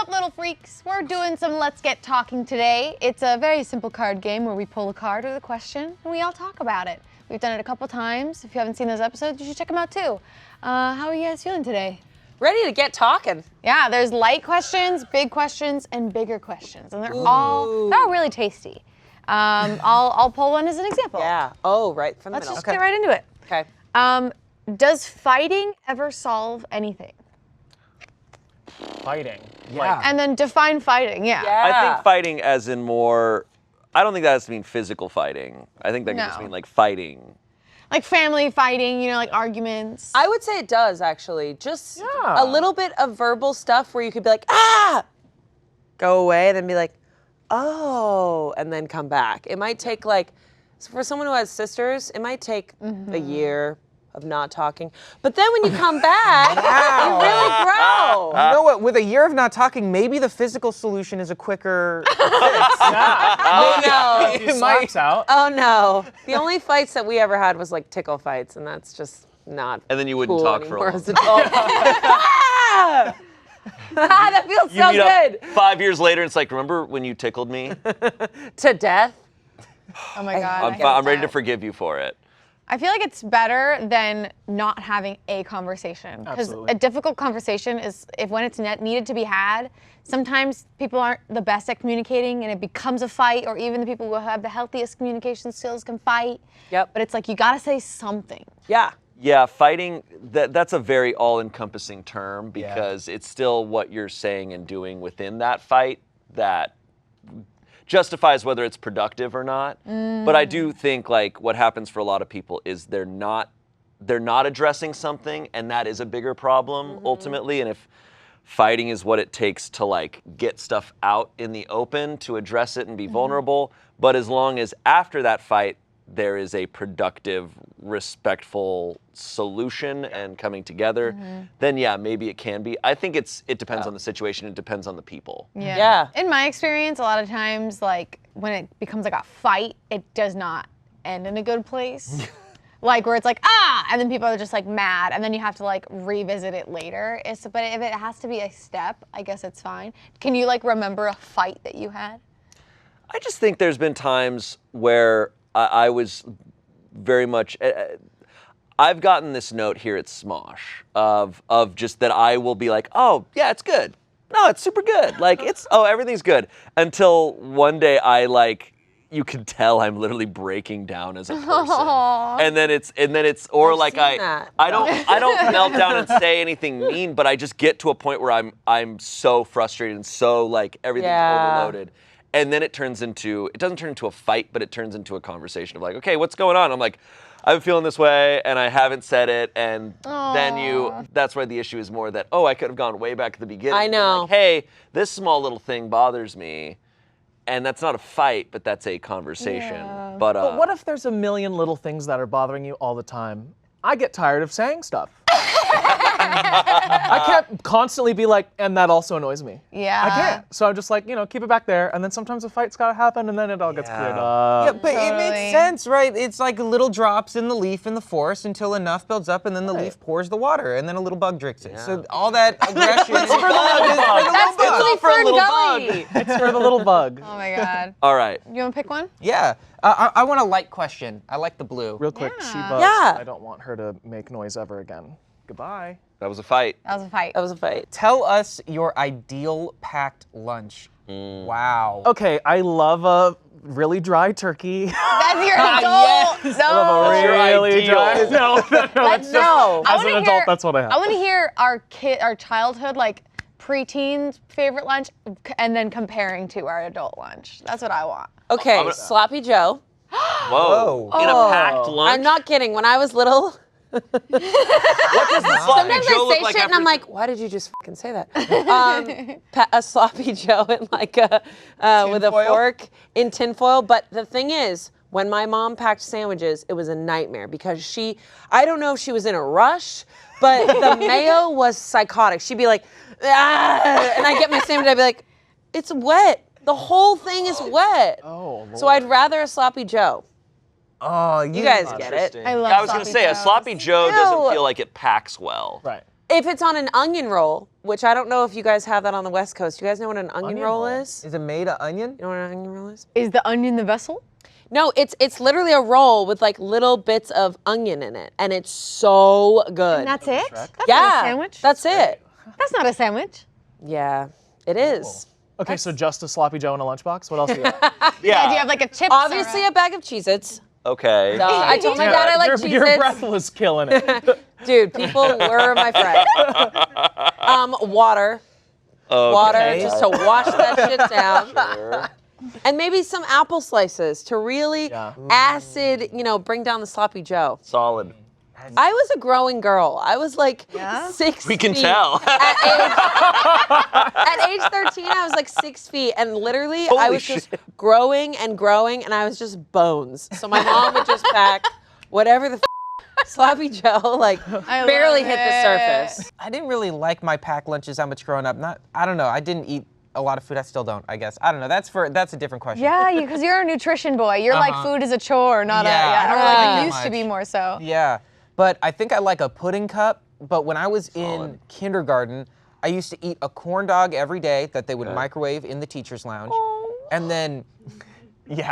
up, little freaks? We're doing some Let's Get Talking today. It's a very simple card game where we pull a card or the question and we all talk about it. We've done it a couple times. If you haven't seen those episodes, you should check them out too. How are you guys feeling today? Ready to get talking. Yeah, there's light questions, big questions, and bigger questions, and they're all really tasty. I'll pull one as an example. Yeah. Oh, right from the Let's middle. just get right into it. Okay. Does fighting ever solve anything? Fighting. Yeah. And then define fighting, yeah. I think fighting as in more, I don't think that has to mean physical fighting. I think that can just mean like fighting. Like family fighting, you know, like arguments. I would say it does, actually. Just a little bit of verbal stuff where you could be like, ah! Go away, and then be like, oh, and then come back. It might take like, for someone who has sisters, it might take a year of not talking. But then when you come back, you really grow. You know what? With a year of not talking, maybe the physical solution is a quicker fix. Oh no. It might out. Oh no. The only fights that we ever had was like tickle fights, and that's just not And then you wouldn't cool talk for a anymore long as adults. That feels so good. 5 years later, it's like, remember when you tickled me? To death. Oh my God. I'm ready to forgive you for it. I feel like it's better than not having a conversation. Because Absolutely. a difficult conversation is, if when it's needed to be had, sometimes people aren't the best at communicating and it becomes a fight, or even the people who have the healthiest communication skills can fight. Yep. But it's like, you gotta say something. Yeah. Yeah, fighting, that's a very all-encompassing term because it's still what you're saying and doing within that fight that justifies whether it's productive or not. But I do think like what happens for a lot of people is they're not addressing something, and that is a bigger problem ultimately. And if fighting is what it takes to like get stuff out in the open, to address it and be vulnerable, but as long as after that fight there is a productive, respectful solution and coming together, then yeah, maybe it can be. I think it depends on the situation, it depends on the people. Yeah. In my experience, a lot of times, like, when it becomes like a fight, it does not end in a good place. Like, where it's like, ah, and then people are just like mad, and then you have to like revisit it later. But if it has to be a step, I guess it's fine. Can you like remember a fight that you had? I just think there's been times where I was very much, I've gotten this note here at Smosh of just that I will be like, oh, yeah, it's good. No, it's super good. Like, everything's good. Until one day you can tell I'm literally breaking down as a person. And then it's, or I've like seen I don't melt down and say anything mean, but I just get to a point where I'm so frustrated and so like everything's overloaded. And then it doesn't turn into a fight, but it turns into a conversation of like, okay, what's going on? I'm like, I'm feeling this way and I haven't said it. And then that's where the issue is more that, I could have gone way back at the beginning. I know. Like, hey, this small little thing bothers me. And that's not a fight, but that's a conversation. Yeah. But what if there's a million little things that are bothering you all the time? I get tired of saying stuff. I can't constantly be like, and that also annoys me. Yeah. I can't. So I'm just like, keep it back there. And then sometimes a fight's gotta happen, and then it all gets cleared up. Yeah, but it makes sense, right? It's like little drops in the leaf in the forest until enough builds up, and then the leaf pours the water, and then a little bug drinks it. So all that aggression is for the little bug. That's totally for a little Gully. It's for the little bug. Oh my God. All right. You want to pick one? Yeah. I want a light question. I like the blue. Real quick, Yeah. she buzzed. Yeah. I don't want her to make noise ever again. Goodbye. That was a fight. That was a fight. That was a fight. Tell us your ideal packed lunch. Wow. Okay, I love a really dry turkey. That's your adult. yes. No. I love a really ideal. dry. No, it's just, No. as an adult, that's what I have. I want to hear our childhood, like preteen favorite lunch, and then comparing to our adult lunch. That's what I want. Okay, Sloppy Joe. Whoa. Oh. In a packed lunch? I'm not kidding. When I was little, What does the sloppy sometimes Joe I look say like shit and after I'm like, why did you just fucking say that? A Sloppy Joe in like with a fork in tinfoil. But the thing is, when my mom packed sandwiches, it was a nightmare because I don't know if she was in a rush, but the mayo was psychotic. She'd be like, ah, and I get my sandwich, I'd be like, it's wet. The whole thing is wet. Oh, Lord. So I'd rather a Sloppy Joe. Oh, You guys get it. I love I was going to sloppy say, a joes. sloppy Joe Ew. doesn't feel like it packs well. Right. If it's on an onion roll, which I don't know if you guys have that on the West Coast. You guys know what an onion roll is? Is it made of onion? You know what an onion roll is? Is the onion the vessel? No, it's literally a roll with like little bits of onion in it, and it's so good. And that's it? That's yeah, not a sandwich? that's it. That's not a sandwich. Yeah, it is. Okay, so just a sloppy Joe in a lunchbox. What else do you got? Yeah, do you have like a chips? Obviously a bag of Cheez-Its. Okay. I told my dad I like Cheez-Its. Your breath was killing it. Dude, people were my friend. Water. Okay. Water, just to wash that shit down. Sure. And maybe some apple slices to really acid, bring down the sloppy Joe. Solid. I was a growing girl. I was like 6 We can feet. tell. At age 13, I was like 6 feet, and literally I Holy was just shit. growing, and I was just bones. So my mom would just pack whatever the sloppy Joe, barely hit the surface. I didn't really like my packed lunches that much growing up. I don't know. I didn't eat a lot of food. I still don't, I guess. I don't know. That's a different question. Yeah, because you're a nutrition boy. You're like food is a chore, not Yeah, I or don't like like it it used to much. be more so. Yeah, but I think I like a pudding cup. But when I was in kindergarten, I used to eat a corn dog every day that they would microwave in the teacher's lounge. And then,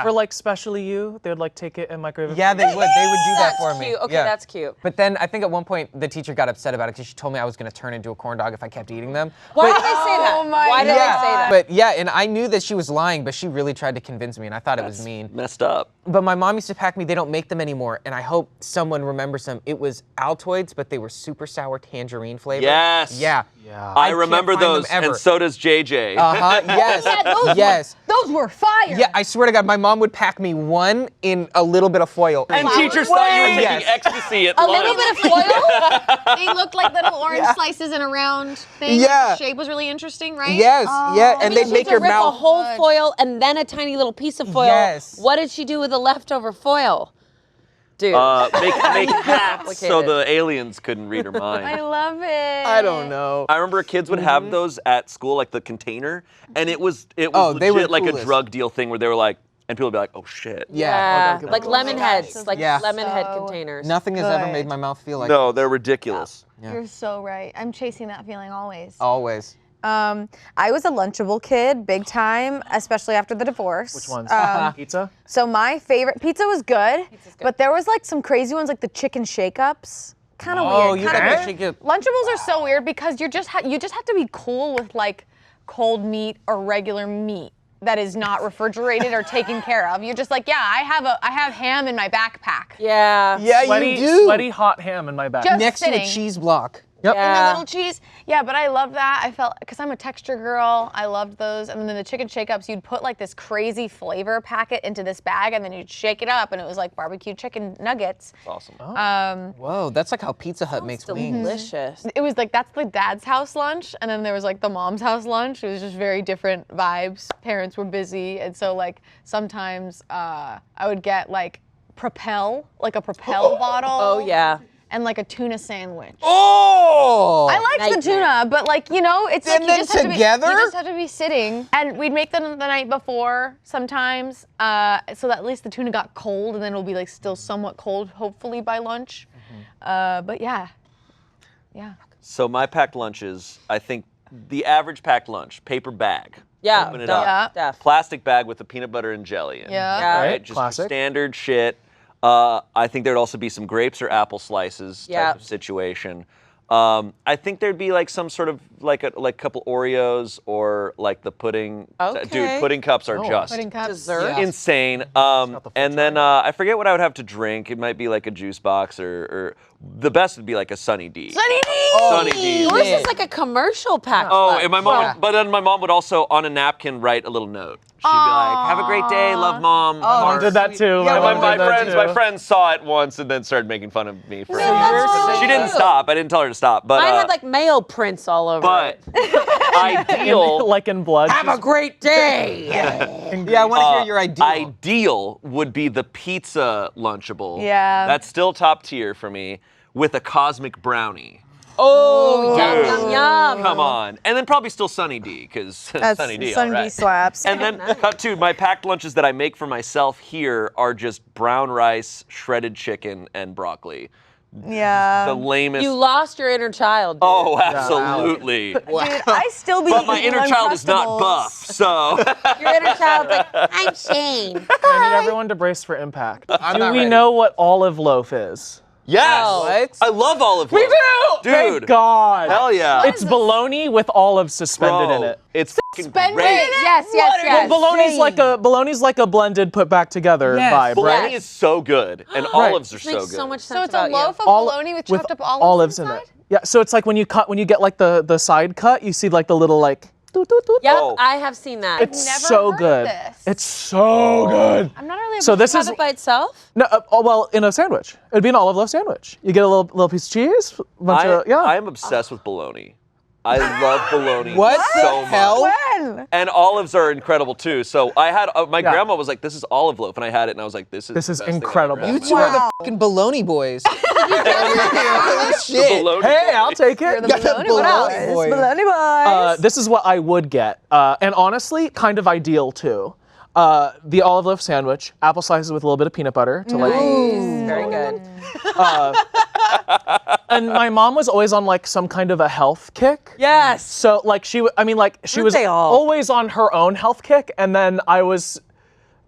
For like specially you, they would like take it and microwave it. yeah, they would do that That's for me. cute. Okay, Yeah. that's cute. But then I think at one point the teacher got upset about it because she told me I was going to turn into a corn dog if I kept eating them. Why But- did they say that? Oh my Why did they Yeah, say that? but yeah, and I knew that she was lying, but she really tried to convince me, and I thought it was mean. Messed up. But my mom used to pack me. They don't make them anymore, and I hope someone remembers them. It was Altoids, but they were super sour tangerine flavor. Yes. Yeah. I can't remember find them those, ever. and so does JJ. Yes. Yes. Those were fire. Yeah, I swear to God, my mom would pack me one in a little bit of foil. And teachers thought you were taking Yes. ecstasy at A lunch. little bit of foil? They looked like little orange slices in a round thing. Yeah. The shape was really interesting, right? Yes, yeah, and Maybe they she make had to your rip a mouth. whole foil and then a tiny little piece of foil. Yes. What did she do with the leftover foil? Dude. Make hats so Complicated. the aliens couldn't read her mind. I love it. I don't know. I remember kids would have those at school, like the container, and it was Oh, they were legit like a coolest. drug deal thing where they were like, and people would be like, oh shit. Yeah. Yeah, like lemon heads, like Yeah. lemon head So containers. Nothing has ever Good. made my mouth feel like No, they're ridiculous. You're so right. I'm chasing that feeling always. always. I was a Lunchable kid, big time, especially after the divorce. Which ones? Pizza? So my favorite pizza was good, but there was like some crazy ones like the chicken shake-ups. Kind of Oh, weird. you kinda got weird. to shake it. Lunchables are so weird because you just have to be cool with like cold meat or regular meat that is not refrigerated or taken care of. You're just like, yeah, I have ham in my backpack. Yeah. Yeah, Sweaty, you do. sweaty hot ham in my back. Just Next sitting. to a cheese block. Yep. And the Yeah. little cheese. Yeah, but I love that. I felt, because I'm a texture girl, I loved those. And then the chicken shake-ups, you'd put like this crazy flavor packet into this bag and then you'd shake it up and it was like barbecue chicken nuggets. That's awesome. Whoa, that's like how Pizza Hut makes wings. Delicious. It was like, that's the dad's house lunch. And then there was like the mom's house lunch. It was just very different vibes. Parents were busy. And so like sometimes I would get like Propel, like a Propel bottle. Oh, yeah. And like a tuna sandwich. Oh! I liked the Nightmare. tuna, but like, you know, it's like And you then just have to be, together? you just have to be sitting. And we'd make them the night before sometimes, so that at least the tuna got cold and then it'll be like still somewhat cold, hopefully by lunch. But yeah. So my packed lunches, I think the average packed lunch, paper bag. Yeah. Open it duh, up. def. Plastic bag with the peanut butter and jelly in. Yeah. Yeah. Right? Right, Just classic. standard shit. I think there'd also be some grapes or apple slices Yeah. type of situation. I think there'd be like some sort of like a couple Oreos or like the pudding. Okay. Dude, pudding cups are just Pudding cups. Dessert. Yeah. insane. the full And then I forget what I would have to drink. It might be like a juice box or the best would be like a Sunny D. Sunny D! Sunny D. Yours is like a commercial pack. Oh, and my mom, Yeah. but then my mom would also on a napkin write a little note. She'd be like, "Have a great day, love, mom." Mom did that too. Yeah, mom My did that friends, my too. friends saw it once and then started making fun of me for it. that's so She didn't cute. stop. I didn't tell her to stop. But Mine had like mayo prints all over but it. ideal. Like in blood. Have a great day. Yeah, I want to hear your idea. Ideal would be the pizza Lunchable. Yeah. That's still top tier for me with a cosmic brownie. Oh, yum, yum, yum. Come on. And then probably still Sunny D, because Sunny D, all right. slaps. And then cut to my packed lunches that I make for myself here are just brown rice, shredded chicken, and broccoli Yeah. the lamest. You lost your inner child. Dude. Oh, absolutely. Dude, I still be But my eating inner child is not Uncrustables. buff, so. Your inner child's like, I'm Shane. I need everyone to brace for impact. I'm Do not we ready. know what olive loaf is? Yes. What? I love olive We loaf. do! Dude. Thank God. Hell yeah. It's bologna with olives suspended Bro, in it. It's fucking Suspended great. in it? Yes. Bologna's like a blended put back together Yes. vibe, Bologna right? is so good, and olives are so Makes good. so much sense So it's a about loaf you. of bologna with chopped up olives in inside? it. Yeah, so it's like when you get like the side cut, you see like the little like doot, doot, doot. Yep, Oh. I have seen that. It's never so heard of good. this. It's so good. I'm not really. So this Have is it by itself? no, well, in a sandwich. It'd be an olive loaf sandwich. You get a little piece of cheese, bunch of I'm obsessed with bologna. I love bologna What the so much. hell? When? And olives are incredible too. So I had my Yeah. grandma was like, "This is olive loaf," and I had it, and I was like, "This is This the is best thing I've ever incredible. had You in two my are life." the fucking baloney boys. Holy The shit. bologna Hey, bowl. I'll take it. Got the baloney boys. Bologna boys. This is what I would get, and honestly, kind of ideal too. The olive loaf sandwich, apple slices with a little bit of peanut butter to like. Very good. And my mom was always on like some kind of a health kick. Yes. So like she was Aren't they all? always on her own health kick, and then I was,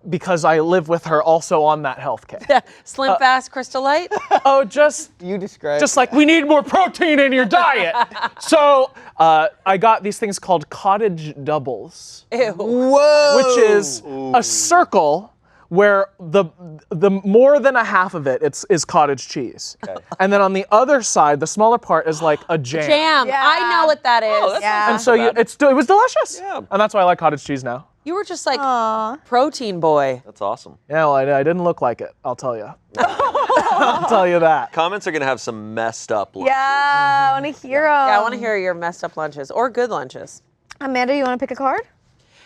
because I live with her, also on that health kick. Slim Fast Crystal Light? Oh, just You described. just like we need more protein in your diet. So I got these things called cottage doubles, Ew. Whoa. which is a circle where the more than a half of it is cottage cheese, and then on the other side, the smaller part is like a jam. Jam. Yeah. I know what that is. that's Yeah. And so it was delicious. Yeah. And that's why I like cottage cheese now. You were just like Aw. protein boy. That's awesome. Yeah, well, I didn't look like it. I'll tell you. I'll tell you that. Comments are gonna have some messed up lunch. Yeah, I want to hear 'em. Yeah, I want to hear your messed up lunches or good lunches. Amanda, you want to pick a card?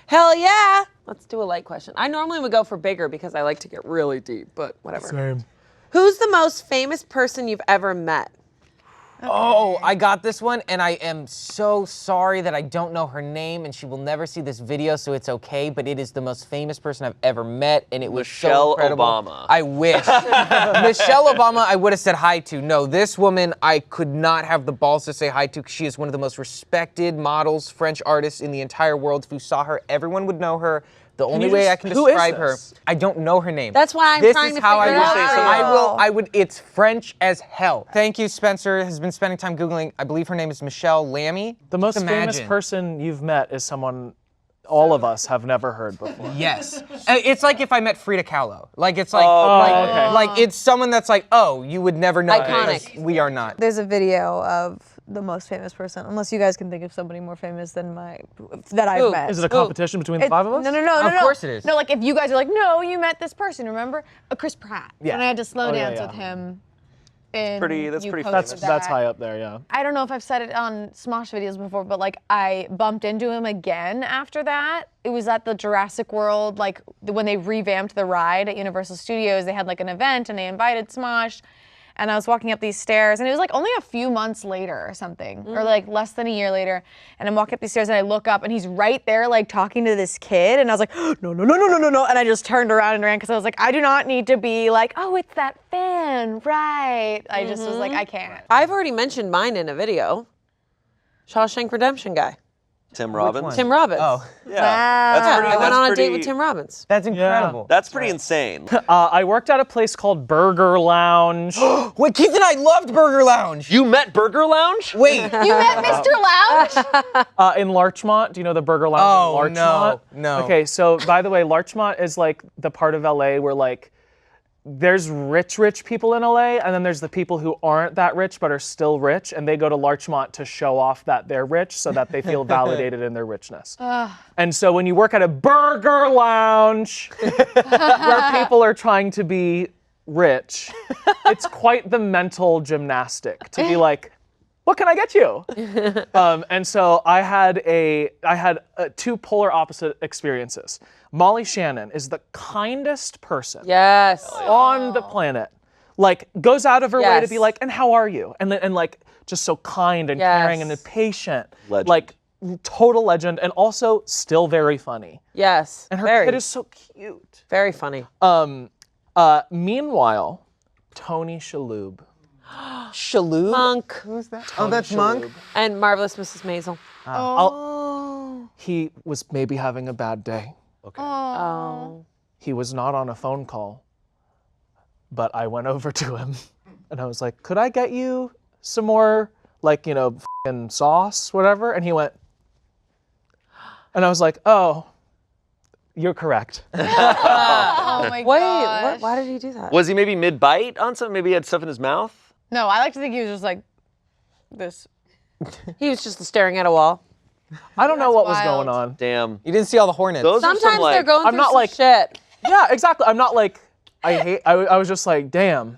Hell yeah. Let's do a light question. I normally would go for bigger because I like to get really deep, but whatever. Same. Who's the most famous person you've ever met? Oh, I got this one, and I am so sorry that I don't know her name, and she will never see this video, so it's okay, but it is the most famous person I've ever met, and it was so Michelle incredible. Obama. I wish. Michelle Obama, I would have said hi to. No, this woman, I could not have the balls to say hi to, because she is one of the most respected models, French artists in the entire world. If you saw her, everyone would know her. The only you way just- I can who is describe her, this? I don't know her name. That's why I'm this trying is to how figure I it will out. say so. I would, it's French as hell. Thank you, Spencer has been spending time Googling. I believe her name is Michelle Lammy. The most Just famous imagine. person you've met is someone all of us have never heard before. Yes. It's like if I met Frida Kahlo. Like, it's like, okay. like it's someone that's like, oh, you would never know. Iconic. because We are not. There's a video of the most famous person, unless you guys can think of somebody more famous than that I've Who? met. Is it a competition between the five of us? No. Of course it is. No, like if you guys are like, no, you met this person, remember? Chris Pratt. Yeah. And I had to slow Oh, yeah, dance yeah. with him. And That's you pretty posted That's that. high up there, yeah. I don't know if I've said it on Smosh videos before, but like I bumped into him again after that. It was at the Jurassic World, like when they revamped the ride at Universal Studios, they had like an event and they invited Smosh. And I was walking up these stairs, and it was like only a few months later or something, or like less than a year later. And I'm walking up these stairs, and I look up, and he's right there, like talking to this kid. And I was like, no. And I just turned around and ran because I was like, I do not need to be like, oh, it's that fan, right? I just was like, I can't. I've already mentioned mine in a video. Shawshank Redemption guy. Tim Robbins. one? Tim Robbins. Oh, Yeah. Wow. That's Yeah, pretty. I went that's on a pretty, date with Tim Robbins. that's incredible. That's pretty insane. I worked at a place called Burger Lounge. Wait, Keith and I loved Burger Lounge. You met Burger Lounge? Wait. You met Mr. Lounge? In Larchmont. Do you know the Burger Lounge Oh, in Larchmont? no. Okay, so by the way, Larchmont is like the part of LA where like there's rich people in LA, and then there's the people who aren't that rich but are still rich, and they go to Larchmont to show off that they're rich so that they feel validated in their richness. And so when you work at a Burger Lounge where people are trying to be rich, it's quite the mental gymnastic to be like, what can I get you? And so I had two polar opposite experiences. Molly Shannon is the kindest person Yes. on the planet. Like goes out of her way to Yes. be like, and how are you? And like just so kind and caring and Yes. patient. Legend. Like total legend, and also still very funny. Yes. And her very, kid is so cute. very funny. Meanwhile, Tony Shalhoub. Shaloub? Monk. Who's that? Oh, that's Monk? And Marvelous Mrs. Maisel. He was maybe having a bad day. Okay. Oh. He was not on a phone call, but I went over to him and I was like, could I get you some more, like, you know, f***ing sauce, whatever? And he went, and I was like, oh, you're correct. Oh my gosh. Wait, why did he do that? Was he maybe mid-bite on something? Maybe he had stuff in his mouth? No, I like to think he was just like this. He was just staring at a wall. I don't know what was wild. going on. Damn. You didn't see all the hornets. Those are Sometimes some, like, they're going I'm through not some like- shit. Yeah, exactly. I'm not like, I was just like, damn,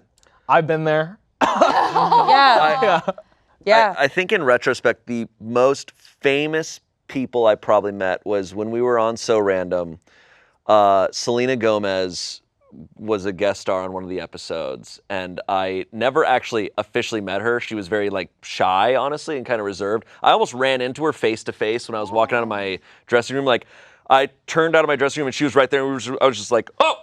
I've been there. Yeah. Yeah. I think in retrospect, the most famous people I probably met was when we were on So Random. Selena Gomez was a guest star on one of the episodes, and I never actually officially met her. She was very like shy, honestly, and kind of reserved. I almost ran into her face to face when I was walking out of my dressing room. Like, I turned out of my dressing room and she was right there, and I was just like, oh!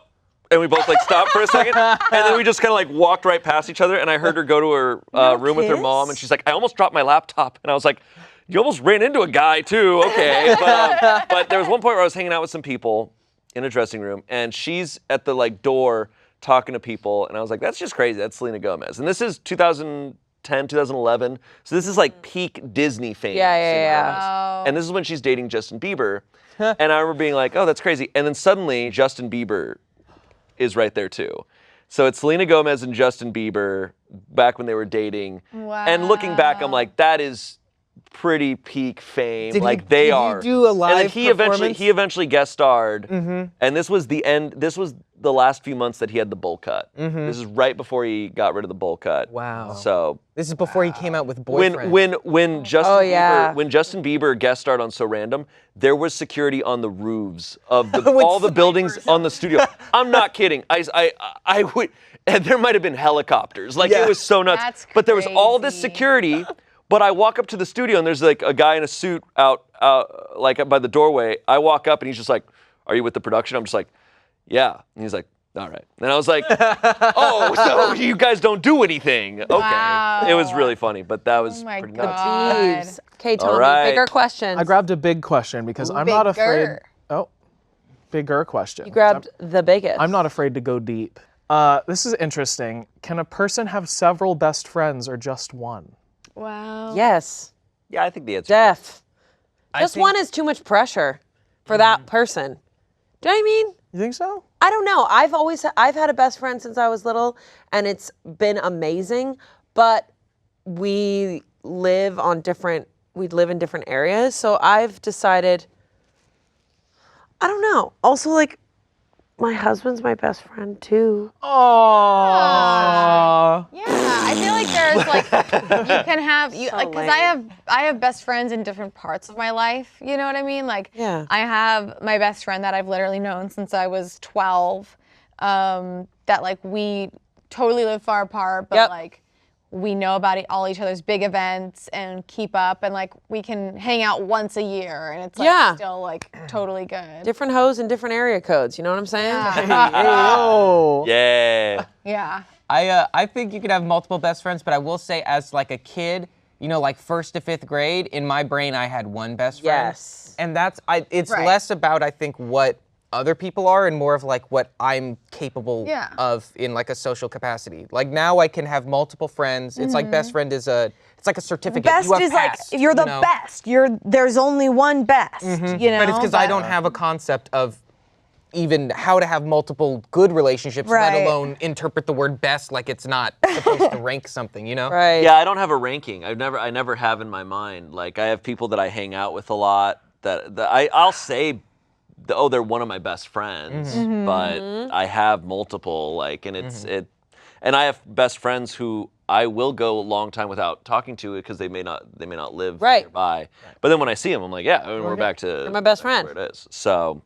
And we both like stopped for a second, and then we just kind of like walked right past each other, and I heard her go to her room with her mom, and she's like, I almost dropped my laptop, and I was like, you almost ran into a guy too, okay. But there was one point where I was hanging out with some people in a dressing room, and she's at the like door talking to people, and I was like, that's just crazy, that's Selena Gomez. And this is 2010, 2011, so this is like peak Disney fame. Yeah. Wow. And this is when she's dating Justin Bieber, and I remember being like, oh, that's crazy. And then suddenly Justin Bieber is right there too. So it's Selena Gomez and Justin Bieber back when they were dating. Wow. And looking back, I'm like, that is pretty peak fame. Did like he- they did he are. do a live and then he performance? eventually guest starred. And this was the end. This was the last few months that he had the bowl cut. This is right before he got rid of the bowl cut. Wow. So This is before he came out with Boyfriend. when Justin yeah. when Justin Bieber guest starred on So Random, there was security on the roofs of the, With all the buildings on the studio. I'm not kidding. I would, and there might have been helicopters. Like Yeah. it was so nuts. That's but there was all this crazy. security. But I walk up to the studio and there's like a guy in a suit out like by the doorway. I walk up and he's just like, "Are you with the production?" I'm just like, "Yeah." And he's like, "All right." And I was like, "Oh, so you guys don't do anything?" Okay. Wow. It was really funny, but that was Oh my pretty nuts. God. Jeeves. Okay, Tommy, right. bigger questions. I grabbed a big question because I'm not afraid. Bigger. Oh, bigger question. You grabbed the biggest. I'm not afraid to go deep. This is interesting. Can a person have several best friends or just one? Wow. Yes. Yeah, I think the answer. Death. I Just think- one is too much pressure for that person. Do you know what I mean? You think so? I don't know. I've had a best friend since I was little, and it's been amazing. But we live in different areas, so I've decided. I don't know. Also, like, my husband's my best friend too. Aww. Yeah, I feel like there's like you can have So like because lame. I have best friends in different parts of my life. You know what I mean? Like Yeah. I have my best friend that I've literally known since I was 12. That like we totally live far apart, but Yep. like we know about all each other's big events and keep up, and like we can hang out once a year, and it's like Yeah. still like totally good. Different hoes and different area codes. You know what I'm saying? Oh. Yeah. Yeah. I think you could have multiple best friends, but I will say as like a kid, you know, like 1st to 5th grade, in my brain I had one best friend. Yes. And it's Right. less about I think what other people are and more of like what I'm capable Yeah. of in like a social capacity. Like now I can have multiple friends. It's like best friend is it's like a certificate. Best you have is passed, like you're the know? best. There's only one best. You know. But it's because I don't have a concept of even how to have multiple good relationships, let Right. alone interpret the word best like it's not supposed to rank something, you know? Right. Yeah, I don't have a ranking. I never have in my mind. Like I have people that I hang out with a lot that I'll say, they're one of my best friends, but I have multiple. Like, and and I have best friends who I will go a long time without talking to because they may not live Right. nearby. But then when I see them, I'm like, yeah, we're back to You're my best friend. where it is. So,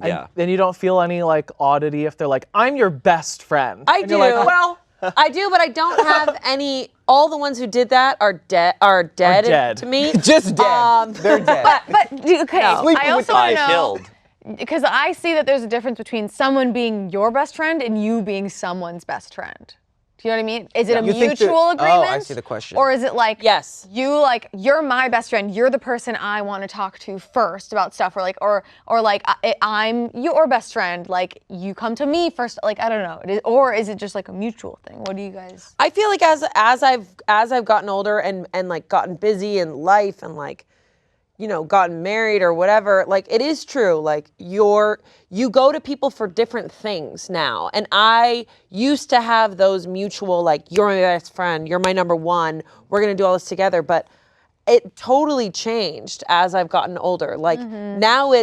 yeah. And you don't feel any like oddity if they're like, I'm your best friend. I And do. you're like, Well, I do, but I don't have any. All the ones who did that are dead. dead. To me. Just dead. They're dead. But okay, No. I also want to know. killed. Because I see that there's a difference between someone being your best friend and you being someone's best friend. Do you know what I mean? Is it a You think that- mutual agreement? Oh, I see the question. Or is it like, Yes. you're my best friend. You're the person I want to talk to first about stuff, or like, I'm your best friend. Like, you come to me first. Like, I don't know. Or is it just like a mutual thing? What do you guys? I feel like as I've gotten older and like gotten busy in life and like, you know, gotten married or whatever, like it is true. Like you go to people for different things now. And I used to have those mutual, like, you're my best friend, you're my number one, we're gonna do all this together. But it totally changed as I've gotten older. Like now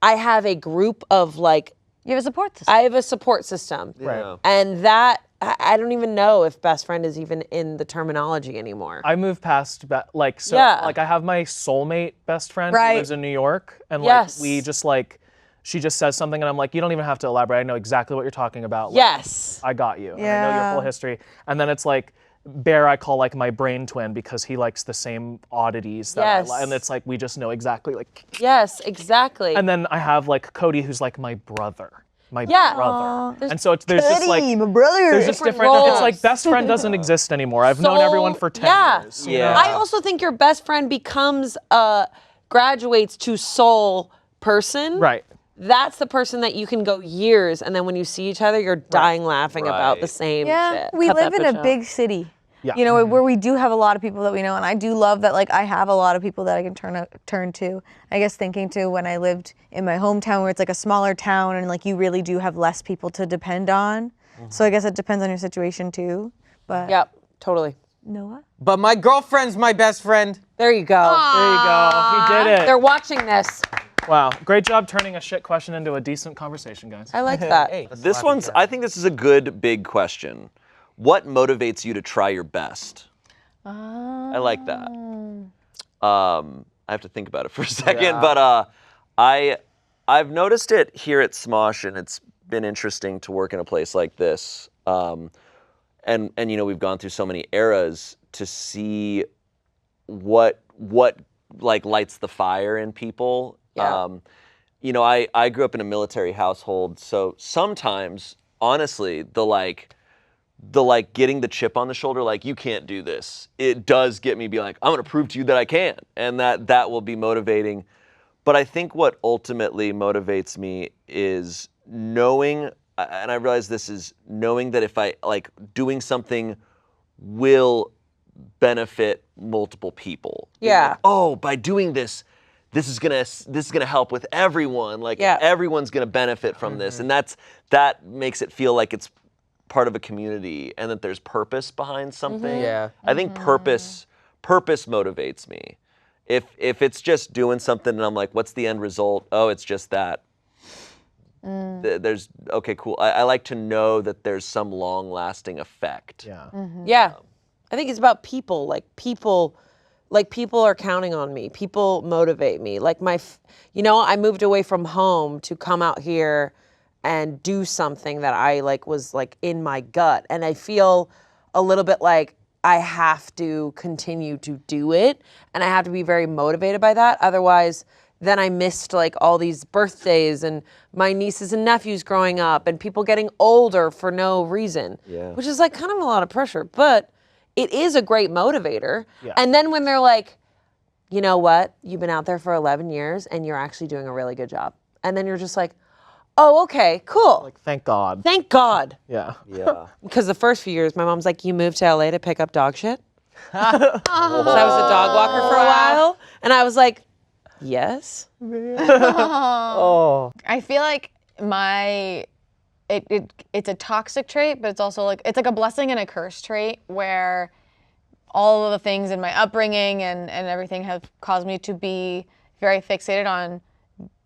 I have a group of like, You have a support system. I have a support system. Right. And that, I don't even know if best friend is even in the terminology anymore. I moved past like I have my soulmate best friend Right. who lives in New York, and Yes. like we just like she just says something and I'm like, you don't even have to elaborate. I know exactly what you're talking about. Like, Yes. I got you. And I know your whole history. And then it's like Bear I call like my brain twin because he likes the same oddities that I like. And it's like we just know exactly like. Yes, exactly. And then I have like Cody who's like my brother. My Yeah. brother. And so there's just like my brother. there's just different roles. it's like best friend doesn't exist anymore. I've known everyone for 10 years. you Yeah. know? I also think your best friend becomes graduates to soul person. Right. That's the person that you can go years, and then when you see each other, you're dying laughing about the Right. same Yeah, shit. we Cut live that in a bitch out. big city. Yeah. You know, where we do have a lot of people that we know, and I do love that. Like, I have a lot of people that I can turn to. I guess thinking to when I lived in my hometown, where it's like a smaller town, and like you really do have less people to depend on. So I guess it depends on your situation too. But Yep, totally. Noah, But my girlfriend's my best friend. There you go. There you go. He did it. They're watching this. Wow. Great job turning a shit question into a decent conversation, guys. I like that. Hey, This one's, I think this is a good big question. What motivates you to try your best? I like that. I have to think about it for a second, but I've noticed it here at Smosh, and it's been interesting to work in a place like this. And you know, we've gone through so many eras to see what like lights the fire in people. Yeah. You know, I grew up in a military household, so sometimes, honestly, the getting the chip on the shoulder, like, you can't do this, it does get me be like, I'm gonna prove to you that I can, and that will be motivating. But I think what ultimately motivates me is knowing, and I realize this is knowing that if I like doing something will benefit multiple people. Yeah. Like, oh, by doing this is gonna help with everyone. Like, everyone's gonna benefit from this, and that makes it feel like it's part of a community, and that there's purpose behind something. Yeah. I think purpose motivates me. If it's just doing something and I'm like, what's the end result? Oh, it's just that. There's okay, cool. I like to know that there's some long-lasting effect. Yeah. Yeah. I think it's about people. Like people are counting on me. People motivate me. Like I moved away from home to come out here and do something that I was in my gut. And I feel a little bit like I have to continue to do it, and I have to be very motivated by that. Otherwise, then I missed all these birthdays and my nieces and nephews growing up and people getting older for no reason, which is kind of a lot of pressure, but it is a great motivator. Yeah. And then when they're like, you know what, you've been out there for 11 years and you're actually doing a really good job. And then you're just like, oh, okay, cool. Like, thank God. Thank God. Yeah. Yeah. Because the first few years, my mom's like, you moved to LA to pick up dog shit? So I was a dog walker for a while. And I was like, yes. I feel like it's a toxic trait, but it's also it's like a blessing and a curse trait, where all of the things in my upbringing and everything have caused me to be very fixated on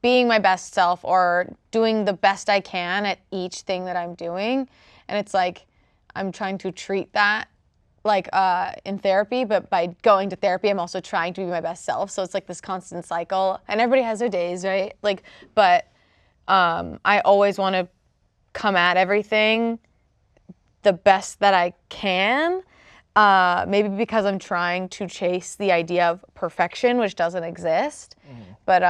being my best self or doing the best I can at each thing that I'm doing. And it's like I'm trying to treat that in therapy, but by going to therapy, I'm also trying to be my best self. So it's like this constant cycle, and everybody has their days, right? But I always want to come at everything the best that I can. Maybe because I'm trying to chase the idea of perfection, which doesn't exist. But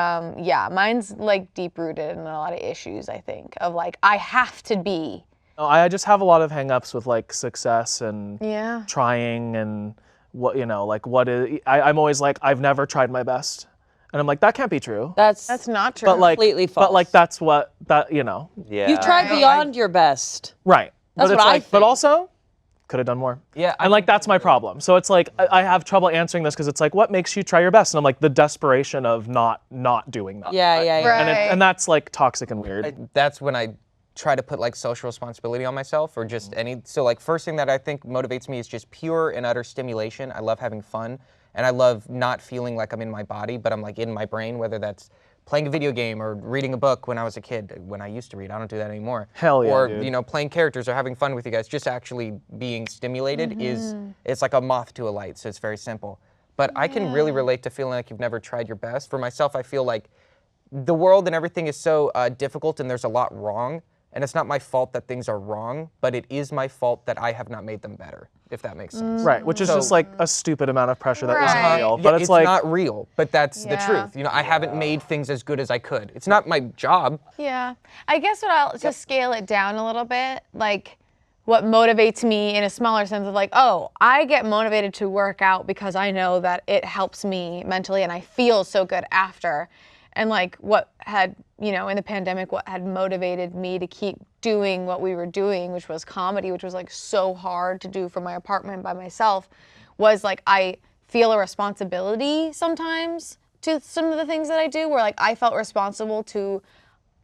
mine's deep rooted in a lot of issues, I think, of I have to be I just have a lot of hang-ups with like success and Yeah. trying and what, like what is, I'm always like, I've never tried my best. And I'm like, that can't be true. That's not true. But like, completely false. But like, that's what, Yeah. You've tried beyond your best. Right. That's but what it's I like, But think. also, could have done more. Yeah, And like, that's my problem. So it's like, I have trouble answering this because it's like, what makes you try your best? And I'm like, the desperation of not doing that. Yeah. Right. And that's like toxic and weird. That's when I try to put like social responsibility on myself or just so like first thing that I think motivates me is just pure and utter stimulation. I love having fun and I love not feeling like I'm in my body, but I'm like in my brain, whether that's playing a video game or reading a book when I was a kid, when I used to read. I don't do that anymore. Hell yeah, Or, dude. Playing characters or having fun with you guys, just actually being stimulated it's like a moth to a light, so it's very simple. But I can really relate to feeling like you've never tried your best. For myself, I feel like the world and everything is so difficult and there's a lot wrong. And it's not my fault that things are wrong, but it is my fault that I have not made them better, if that makes sense. Right, which is just like a stupid amount of pressure that isn't Right. real. Yeah, But it's like, not real, but that's the Yeah. truth. I haven't made things as good as I could. It's not my job. Yeah. I guess to scale it down a little bit, like what motivates me in a smaller sense of like, oh, I get motivated to work out because I know that it helps me mentally and I feel so good after. And like what had, in the pandemic, what had motivated me to keep doing what we were doing, which was comedy, which was like so hard to do from my apartment by myself, was like I feel a responsibility sometimes to some of the things that I do, where like I felt responsible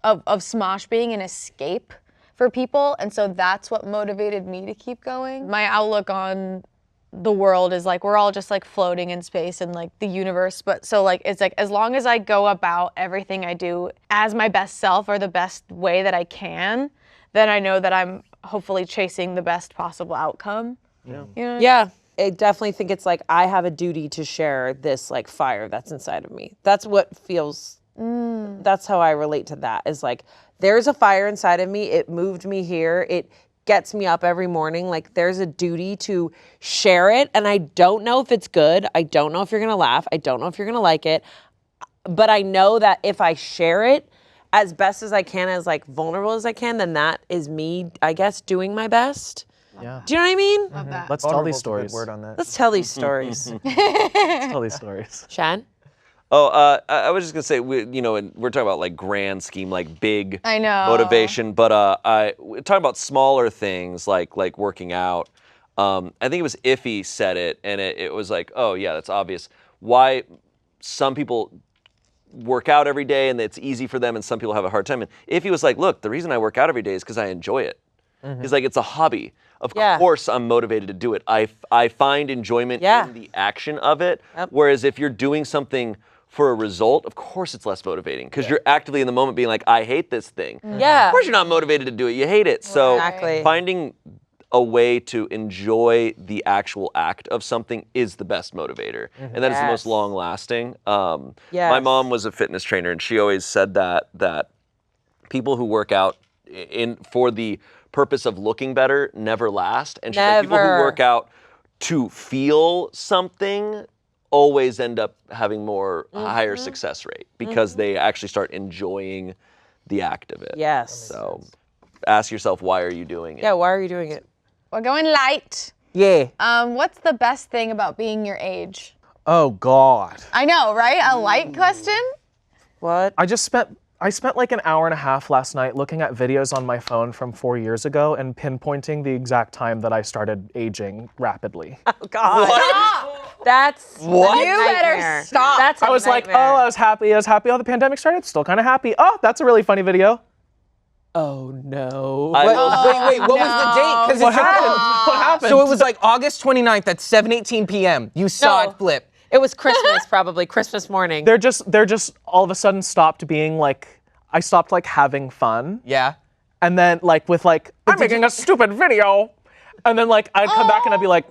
of Smosh being an escape for people. And so that's what motivated me to keep going. My outlook on the world is like we're all just like floating in space and like the universe, but so like it's like as long as I go about everything I do as my best self or the best way that I can, then I know that I'm hopefully chasing the best possible outcome. Yeah. I definitely think it's like I have a duty to share this like fire that's inside of me. That's what feels, that's how I relate to that, is like there's a fire inside of me. It moved me here. It gets me up every morning. Like there's a duty to share it. And I don't know if it's good. I don't know if you're going to laugh. I don't know if you're going to like it. But I know that if I share it as best as I can, as like vulnerable as I can, then that is me, I guess, doing my best. yeah. Do you know what I mean? Love that. Let's tell these stories. Word on that. Let's tell these stories. Let's tell these stories. Shan? Oh, I was just gonna say, and we're talking about like grand scheme, like big I know. motivation, but we're talking about smaller things like working out. I think it was Iffy said it, and it was like, oh yeah, that's obvious. Why some people work out every day and it's easy for them, and some people have a hard time. And Iffy was like, look, the reason I work out every day is because I enjoy it. He's like, it's a hobby. Of course I'm motivated to do it. I find enjoyment in the action of it. Yep. Whereas if you're doing something for a result, of course it's less motivating because you're actively in the moment being like, I hate this thing. Yeah. Of course you're not motivated to do it. You hate it. So Exactly. finding a way to enjoy the actual act of something is the best motivator. And that is the most Yes. long lasting. Yes. My mom was a fitness trainer and she always said that people who work out for the purpose of looking better never last. And she's like, people who Never. work out to feel something always end up having higher success rate because they actually start enjoying the act of it. Yes. So ask yourself, why are you doing it? Yeah, why are you doing it? We're going light. Yeah. What's the best thing about being your age? Oh God. I know, right? A light question? What? I spent like an hour and a half last night looking at videos on my phone from 4 years ago and pinpointing the exact time that I started aging rapidly. Oh, God. That's What? a You better nightmare. stop. That's a I was like, nightmare. I was happy. Oh, the pandemic started. Still kind of happy. Oh, that's a really funny video. Oh, no. I will- Wait, what was the date? Because What happened? What happened? So it was like August 29th at 7:18 p.m. You saw No. it flip. It was Christmas, probably. Christmas morning. they're just all of a sudden stopped being like, I stopped like having fun. Yeah. And then like with like, I'm making a stupid video. And then like, I'd come back and I'd be like,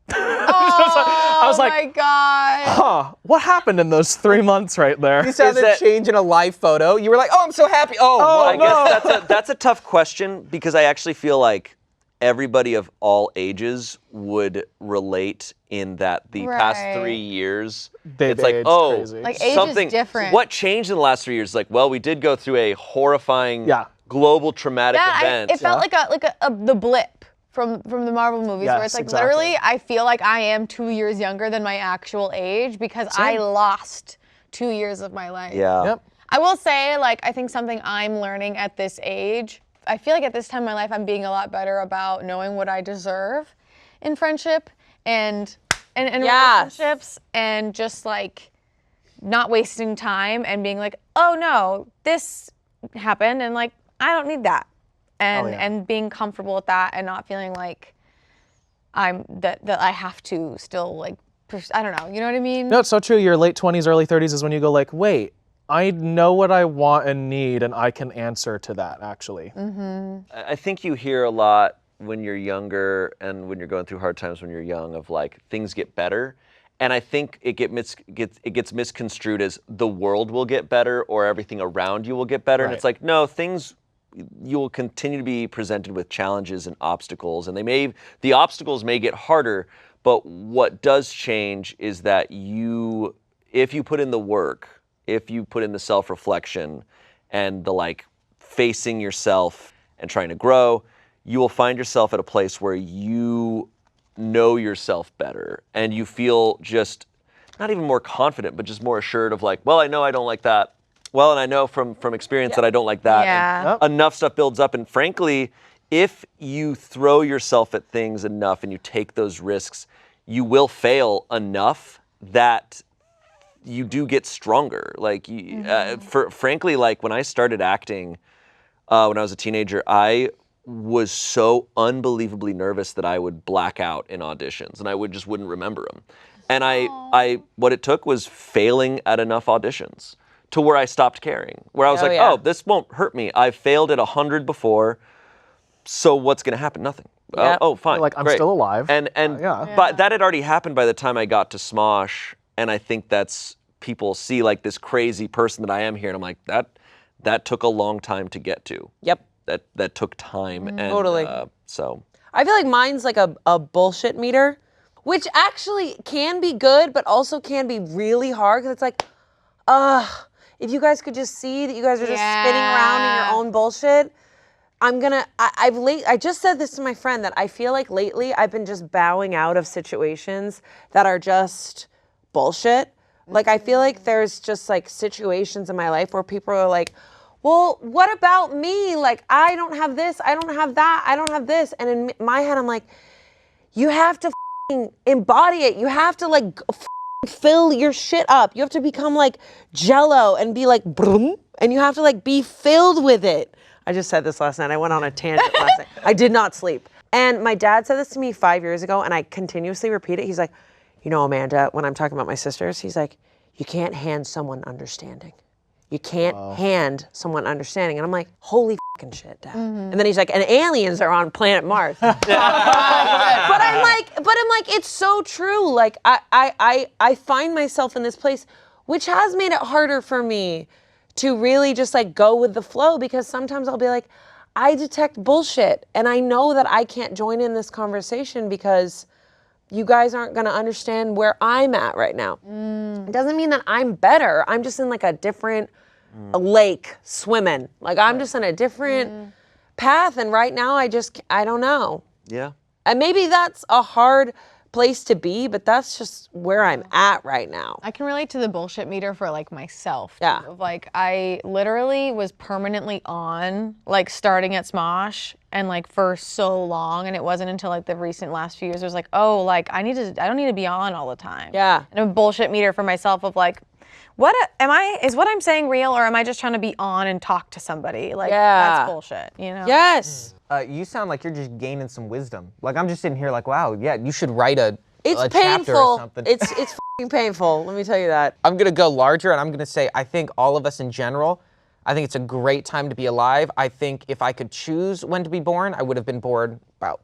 I was Oh like, my God. huh, what happened in those 3 months right there? You saw the that- change in a live photo. You were like, oh, I'm so happy. Oh, I whoa. guess that's a tough question because I actually feel like everybody of all ages would relate in that the past Right. 3 years, They've it's like, aged oh, crazy. Like age is something. different. What changed in the last 3 years? Like, well, we did go through a horrifying Yeah. global traumatic event. It felt like the blip from the Marvel movies, where Yes, it's like exactly. literally I feel like I am 2 years younger than my actual age because I lost 2 years of my life. Yeah. Yep. I will say, like, I think something I'm learning at this age, I feel like at this time in my life, I'm being a lot better about knowing what I deserve in friendship and relationships, and just like not wasting time and being like, oh no, this happened and like, I don't need that. And being comfortable with that and not feeling like that I have to still like, I don't know, you know what I mean? No, it's so true. Your late 20s, early 30s is when you go like, wait, I know what I want and need, and I can answer to that, actually. I think you hear a lot when you're younger and when you're going through hard times when you're young of like, things get better. And I think it gets misconstrued as the world will get better or everything around you will get better. And it's like, no, you will continue to be presented with challenges and obstacles, and the obstacles may get harder, but what does change is that if you put in the work, if you put in the self-reflection and the like facing yourself and trying to grow, you will find yourself at a place where you know yourself better and you feel just not even more confident, but just more assured of like, well, I know I don't like that. Well, and I know from experience that I don't like that. Yeah. And enough stuff builds up. And frankly, if you throw yourself at things enough and you take those risks, you will fail enough that you do get stronger. Like, frankly, like when I started acting when I was a teenager, I was so unbelievably nervous that I would black out in auditions and I wouldn't remember them. And what it took was failing at enough auditions to where I stopped caring, where I was oh, this won't hurt me. I've failed at 100 before, so what's gonna happen? Nothing. Yep. Oh, fine. Like, I'm great. still alive. But that had already happened by the time I got to Smosh, and I think that's, people see like this crazy person that I am here, and I'm like, that took a long time to get to. Yep. That took time. And, Totally. So. I feel like mine's like a bullshit meter, which actually can be good, but also can be really hard, because it's like, if you guys could just see that you guys are just spinning around in your own bullshit. I just said this to my friend, that I feel like lately I've been just bowing out of situations that are just bullshit. Like, I feel like there's just like situations in my life where people are like, well, what about me? Like, I don't have this, I don't have that, I don't have this. And in my head, I'm like, you have to embody it. You have to like fill your shit up. You have to become like Jello and be like, broom, and you have to like be filled with it. I just said this last night. I went on a tangent last night. I did not sleep. And my dad said this to me 5 years ago, and I continuously repeat it. He's like, you know, Amanda, when I'm talking about my sisters, he's like, you can't hand someone understanding. You can't hand someone understanding. And I'm like, holy fucking shit, Dad. And then he's like, and aliens are on planet Mars. but I'm like, it's so true. Like, I find myself in this place, which has made it harder for me to really just like go with the flow, because sometimes I'll be like, I detect bullshit and I know that I can't join in this conversation because you guys aren't gonna understand where I'm at right now. It doesn't mean that I'm better. I'm just in like a different lake swimming. Like, I'm just in a different path, and right now I don't know. Yeah. And maybe that's a hard place to be, but that's just where I'm at right now. I can relate to the bullshit meter for like myself. Yeah. Too. Of like, I literally was permanently on, like, starting at Smosh and like for so long, and it wasn't until like the recent last few years it was like, oh, like I don't need to be on all the time. Yeah. And a bullshit meter for myself of like, is what I'm saying real, or am I just trying to be on and talk to somebody? Like, that's bullshit, you know? Yes. You sound like you're just gaining some wisdom. Like, I'm just sitting here like, wow, yeah, you should write a chapter painful. or something. It's f***ing painful, let me tell you that. I'm gonna go larger, and I'm gonna say, I think all of us in general, I think it's a great time to be alive. I think if I could choose when to be born, I would have been born about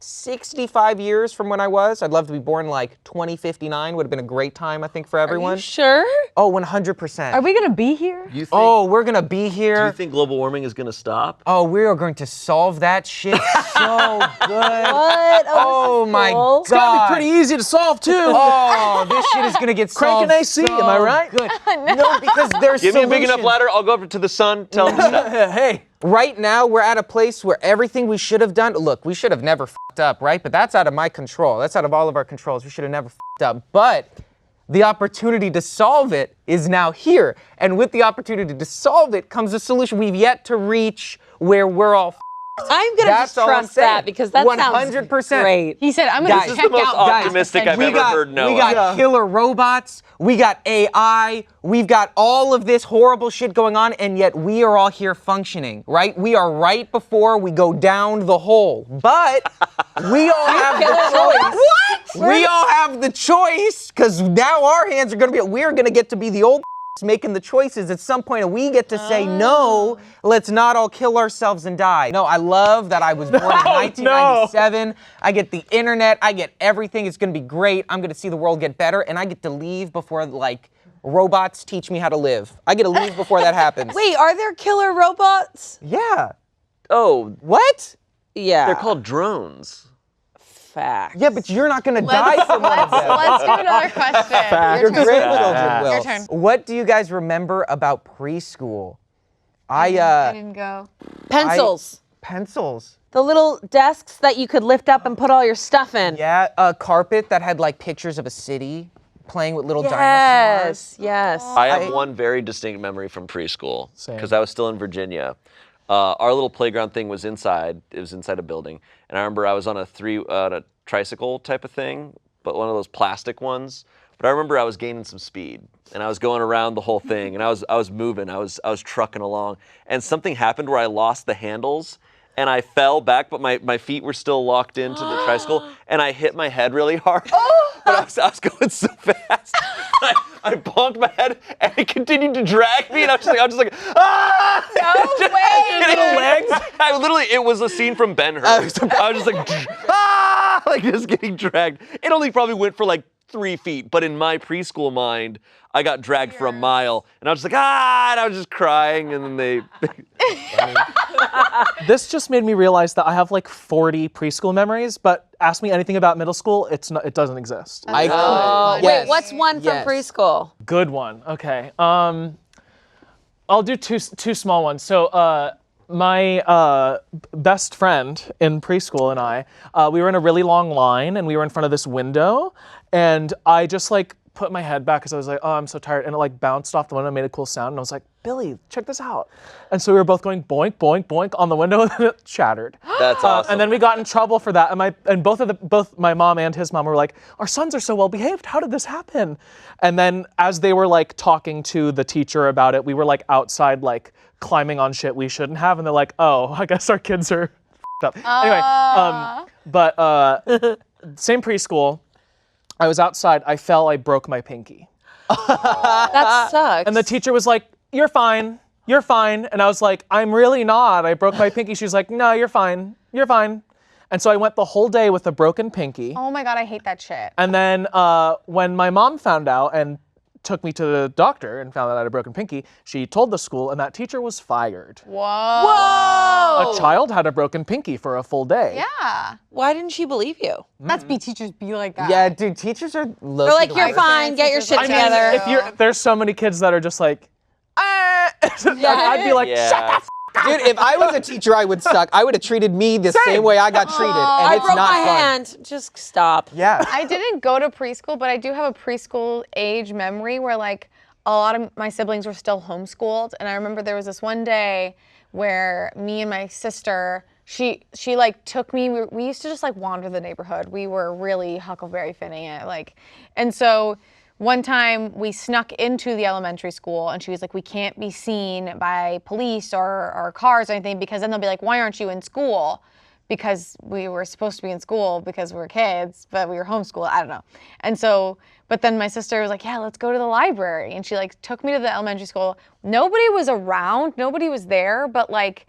65 years from when I was. I'd love to be born like 2059. Would have been a great time, I think, for everyone. Are you sure? Oh, 100%. Are we gonna be here? You think, Oh, we're gonna be here. do you think global warming is going to stop? Oh, we are going to solve that shit so good. What? Oh my cool. god. It's gotta be pretty easy to solve, too. Oh, this shit is gonna get solved. Crank an AC, so am I right? Good. No, because there's Give me a big enough solutions. ladder, I'll go up to the sun, tell him to stop. Hey, Right now, we're at a place where everything we should have done, look, we should have never f***ed up, right? But that's out of my control. That's out of all of our controls. We should have never f***ed up. But the opportunity to solve it is now here. And with the opportunity to solve it comes a solution. We've yet to reach where we're all I'm gonna just trust that because that 100%. Sounds great. He said, "I'm gonna This is the most optimistic I've ever heard Noah. We got killer robots. We got AI. We've got all of this horrible shit going on, and yet we are all here functioning, right? We are right before we go down the hole, but we all have the choice. What? We all have the choice because now our hands are gonna be. We're gonna get to be the old." Making the choices at some point, and we get to say no. Let's not all kill ourselves and die. No, I love that I was born in 1997. I get the internet. I get everything. It's gonna be great. I'm gonna see the world get better, and I get to leave before like robots teach me how to live. I get to leave before that happens. Wait, are there killer robots? Yeah. Oh, What? Yeah. they're called drones. Fact. Yeah, but you're not gonna die from one of them. Let's do another question. Your grandchildren will. Your turn. What do you guys remember about preschool? I didn't go. Pencils. Pencils. The little desks that you could lift up and put all your stuff in. Yeah, a carpet that had like pictures of a city playing with little dinosaurs. Yes, yes. I have one very distinct memory from preschool because I was still in Virginia. Our little playground thing was inside. It was inside a building, and I remember I was on a tricycle type of thing, but one of those plastic ones. But I remember I was gaining some speed, and I was going around the whole thing, and I was moving. I was trucking along, and something happened where I lost the handles, and I fell back, but my feet were still locked into the tricycle, and I hit my head really hard. But I was going so fast. I bonked my head, and it continued to drag me, and I was just like, ah! No way! Little legs. It was a scene from Ben-Hur. I was just like, ah! Like just getting dragged. It only probably went for like 3 feet, but in my preschool mind, I got dragged for a mile, and I was just like, ah! And I was just crying, and then they. This just made me realize that I have like 40 preschool memories, but ask me anything about middle school, it doesn't exist. Yes. Wait, what's one from preschool? Good one. Okay. I'll do two small ones. So my best friend in preschool and I, we were in a really long line, and we were in front of this window, and I just like put my head back because I was like, oh, I'm so tired, and it like bounced off the window and made a cool sound, and I was like, Billy, check this out. And so we were both going boink, boink, boink on the window, and it shattered. That's awesome. And then we got in trouble for that, and both my mom and his mom were like, our sons are so well behaved, how did this happen? And then as they were like talking to the teacher about it, we were like outside like climbing on shit we shouldn't have, and they're like, oh, I guess our kids are f***ed up. Anyway, same preschool, I was outside, I fell, I broke my pinky. That sucks. And the teacher was like, you're fine. And I was like, I'm really not. I broke my pinky. She was like, no, you're fine. And so I went the whole day with a broken pinky. Oh my God, I hate that shit. And then when my mom found out and took me to the doctor and found out I had a broken pinky, she told the school, and that teacher was fired. Whoa. A child had a broken pinky for a full day. Yeah. Why didn't she believe you? That's teachers be like that. Yeah, dude, teachers are low. They're like, you're fine, get your shit together. There's so many kids that are just like, I'd be like, shut the f*** up. Dude, if I was a teacher, I would suck. I would have treated me the same way I got treated, and I it's broke not my fun. hand. Just stop. Yeah. I didn't go to preschool, but I do have a preschool age memory where like a lot of my siblings were still homeschooled. And I remember there was this one day where me and my sister, she like took me, we used to just like wander the neighborhood. We were really Huckleberry Finning it. Like, and so one time we snuck into the elementary school, and she was like, we can't be seen by police or cars or anything, because then they'll be like, why aren't you in school? Because we were supposed to be in school because we were kids, but we were homeschooled. I don't know. And so, but then my sister was like, yeah, let's go to the library. And she like took me to the elementary school. Nobody was around. Nobody was there, but like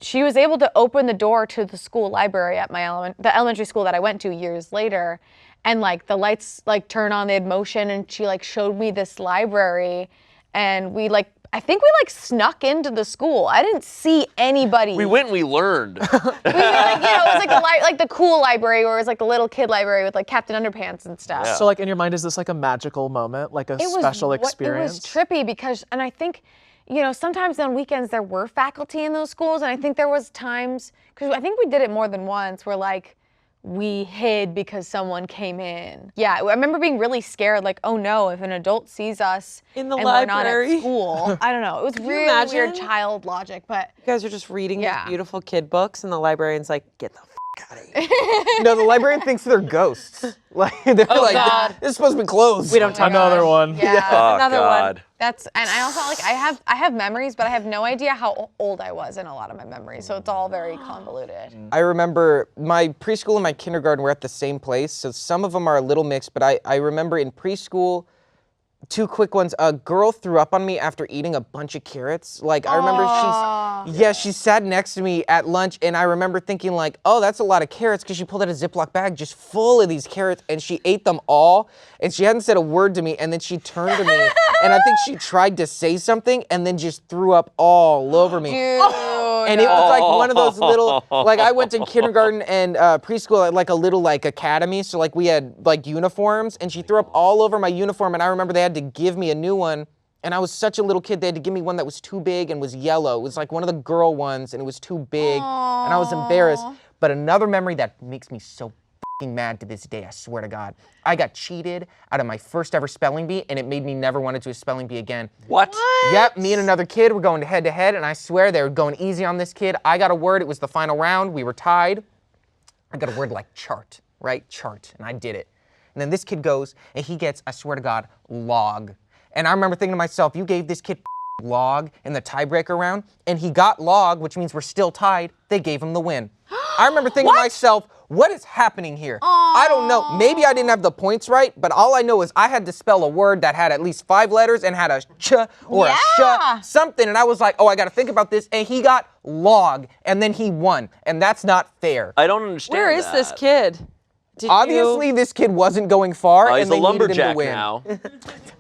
she was able to open the door to the school library at the elementary school that I went to years later. And like the lights like turn on, they had motion, and she like showed me this library, and we like, I think we like snuck into the school. I didn't see anybody. We went and we learned. We were like, it was like the cool library, where it was like the little kid library with like Captain Underpants and stuff. Yeah. So like in your mind, is this like a magical moment, like a special experience? It was trippy because, and I think you know, sometimes on weekends there were faculty in those schools, and I think there was times, because I think we did it more than once, where like we hid because someone came in. Yeah, I remember being really scared, like, oh no, if an adult sees us In the and we're not library. at school. I don't know. It was you really imagine? weird child logic, but You guys are just reading Yeah. these beautiful kid books, and the librarian's like, get the out of here. No, the librarian thinks they're ghosts. Like they're like, God. this is supposed to be closed. We don't talk Another about one. yeah. Oh, Another God. one. That's, and I also like, I have memories, but I have no idea how old I was in a lot of my memories, so it's all very convoluted. I remember my preschool and my kindergarten were at the same place, so some of them are a little mixed, but I remember in preschool, two quick ones. A girl threw up on me after eating a bunch of carrots. Like, I remember she sat next to me at lunch, and I remember thinking like, oh, that's a lot of carrots, because she pulled out a Ziploc bag just full of these carrots, and she ate them all, and she hadn't said a word to me, and then she turned to me, and I think she tried to say something, and then just threw up all over me. Dude, And it was like one of those little, like I went to kindergarten and preschool at like a little like academy. So like we had like uniforms, and she threw up all over my uniform. And I remember they had to give me a new one. And I was such a little kid, they had to give me one that was too big and was yellow. It was like one of the girl ones, and it was too big. And I was embarrassed. But another memory that makes me so f***ing mad to this day, I swear to God. I got cheated out of my first ever spelling bee, and it made me never want to do a spelling bee again. What? Yep, me and another kid were going head to head, and I swear they were going easy on this kid. I got a word, it was the final round, we were tied. I got a word like chart, right? Chart, and I did it. And then this kid goes, and he gets, I swear to God, log. And I remember thinking to myself, you gave this kid log in the tiebreaker round, and he got log, which means we're still tied. They gave him the win. I remember thinking to myself, what is happening here? I don't know. Maybe I didn't have the points right, but all I know is I had to spell a word that had at least 5 letters and had a ch or a sh, something. And I was like, oh, I got to think about this. And he got log, and then he won. And that's not fair. I don't understand Where is this kid? Did Obviously, this kid wasn't going far, he's and they a needed him to lumberjack win. now.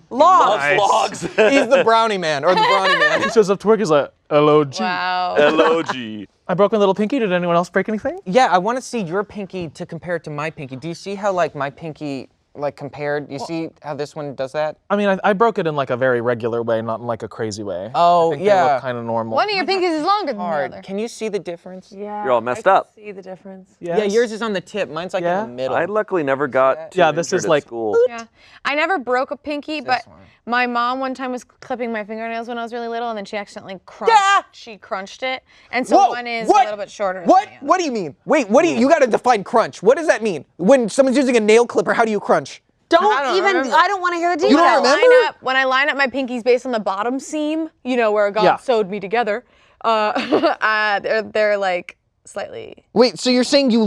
Log. Nice. Logs. He's the brownie man, or the brawny man. He shows up to work, he's like, LOG. wow. LOG. I broke my little pinky. Did anyone else break anything? Yeah, I want to see your pinky to compare it to my pinky. Do you see how like my pinky like compared? You see how this one does that? I mean, I broke it in like a very regular way, not in like a crazy way. Oh, I think yeah. They look kind of normal. One of your pinkies is longer than the Hard. other. Can you see the difference? Yeah. You're all messed I can up. See the difference. Yeah, yours is on the tip. Mine's like Yeah? in the middle. I luckily never got too Yeah, this injured is at like- school. Yeah, I never broke a pinky, but one. my mom one time was clipping my fingernails when I was really little, and then she accidentally crunched. Yeah! She crunched it, and so Whoa, one is what? a little bit shorter. than What? the other. What do you mean? Wait, what do you got to define crunch. What does that mean? When someone's using a nail clipper, how do you crunch? Don't, don't even, remember. I don't want to hear the details. You don't remember? When I line up my pinkies based on the bottom seam, you know, where God Yeah. sewed me together, they're like slightly. Wait, so you're saying you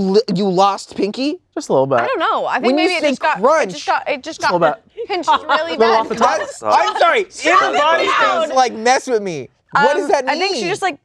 lost pinky? Just a little bit. I don't know. I think When you maybe it say just got. crunch, It just got a little pinched really Little bad. off the top. I'm sorry. Inner body down. things like mess with me. What does that mean? I think she just like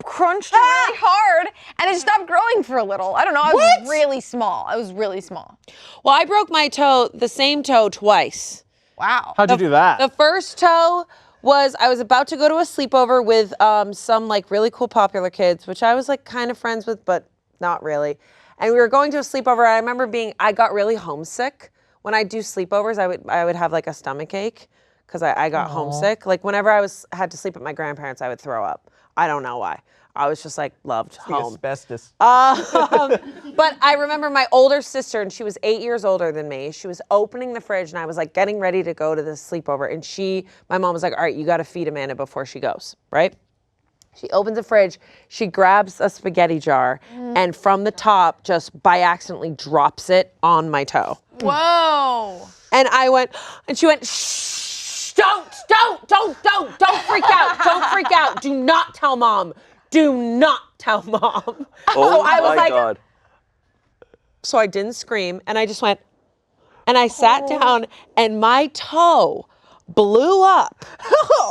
crunched really hard, and it stopped growing for a little. I don't know. I was really small. I was really small. Well, I broke my toe, the same toe, twice. Wow. How'd you do that? The first toe was I was about to go to a sleepover with some like really cool popular kids, which I was like kind of friends with, but not really. And we were going to a sleepover. I remember I got really homesick. When I do sleepovers, I would have like a stomach ache because I got homesick. Like whenever I had to sleep at my grandparents, I would throw up. I don't know why. I was just like loved home. Asbestos. But I remember my older sister, and she was 8 years older than me. She was opening the fridge, and I was like getting ready to go to the sleepover. And my mom was like, all right, you got to feed Amanda before she goes, right? She opens the fridge, she grabs a spaghetti jar, and from the top, just by accidentally drops it on my toe. Whoa. And she went, shh, don't freak out, don't freak out. Do not tell mom. Do not tell mom. Oh So I was my like, God. So I didn't scream, and I just went, and I sat down, and my toe blew up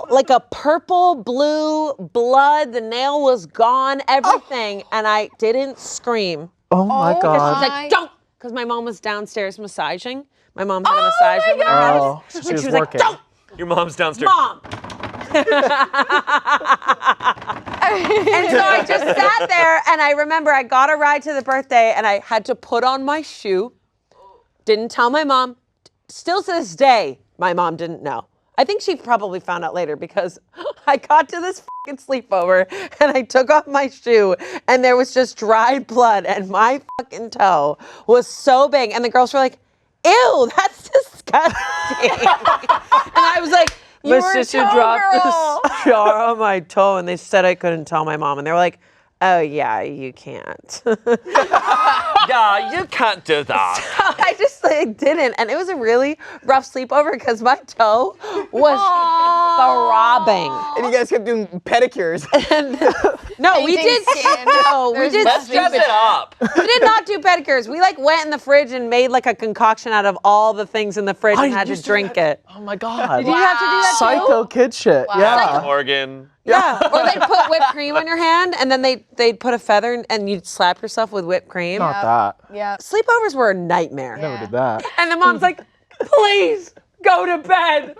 like a purple blue blood. The nail was gone, everything, and I didn't scream. oh my She's God. like, don't, because my mom was downstairs massaging. My mom had a massage room in her house. Oh, so she And was she was like, working. don't, Your mom's downstairs. Mom. And so I just sat there, and I remember I got a ride to the birthday, and I had to put on my shoe. Didn't tell my mom. Still to this day, my mom didn't know. I think she probably found out later because I got to this fucking sleepover and I took off my shoe and there was just dried blood and my fucking toe was so big and the girls were like, ew, that's disgusting. And I was like, my sister dropped a jar on my toe and they said I couldn't tell my mom and they were like, oh yeah, you can't. Yeah, you can't do that. I just didn't, and it was a really rough sleepover because my toe was throbbing. And you guys kept doing pedicures. No, we did. No, we did. Let's dress it up. We did not do pedicures. We like went in the fridge and made like a concoction out of all the things in the fridge and had to drink it. Oh my God. Did you have to do that too? Psycho kid shit. Yeah. Morgan. Yeah. Or they'd put whipped cream on your hand and then they'd put a feather and you'd slap yourself with whipped cream. Not that. Yeah. Sleepovers were a nightmare. Never did that. And the mom's like, please go to bed.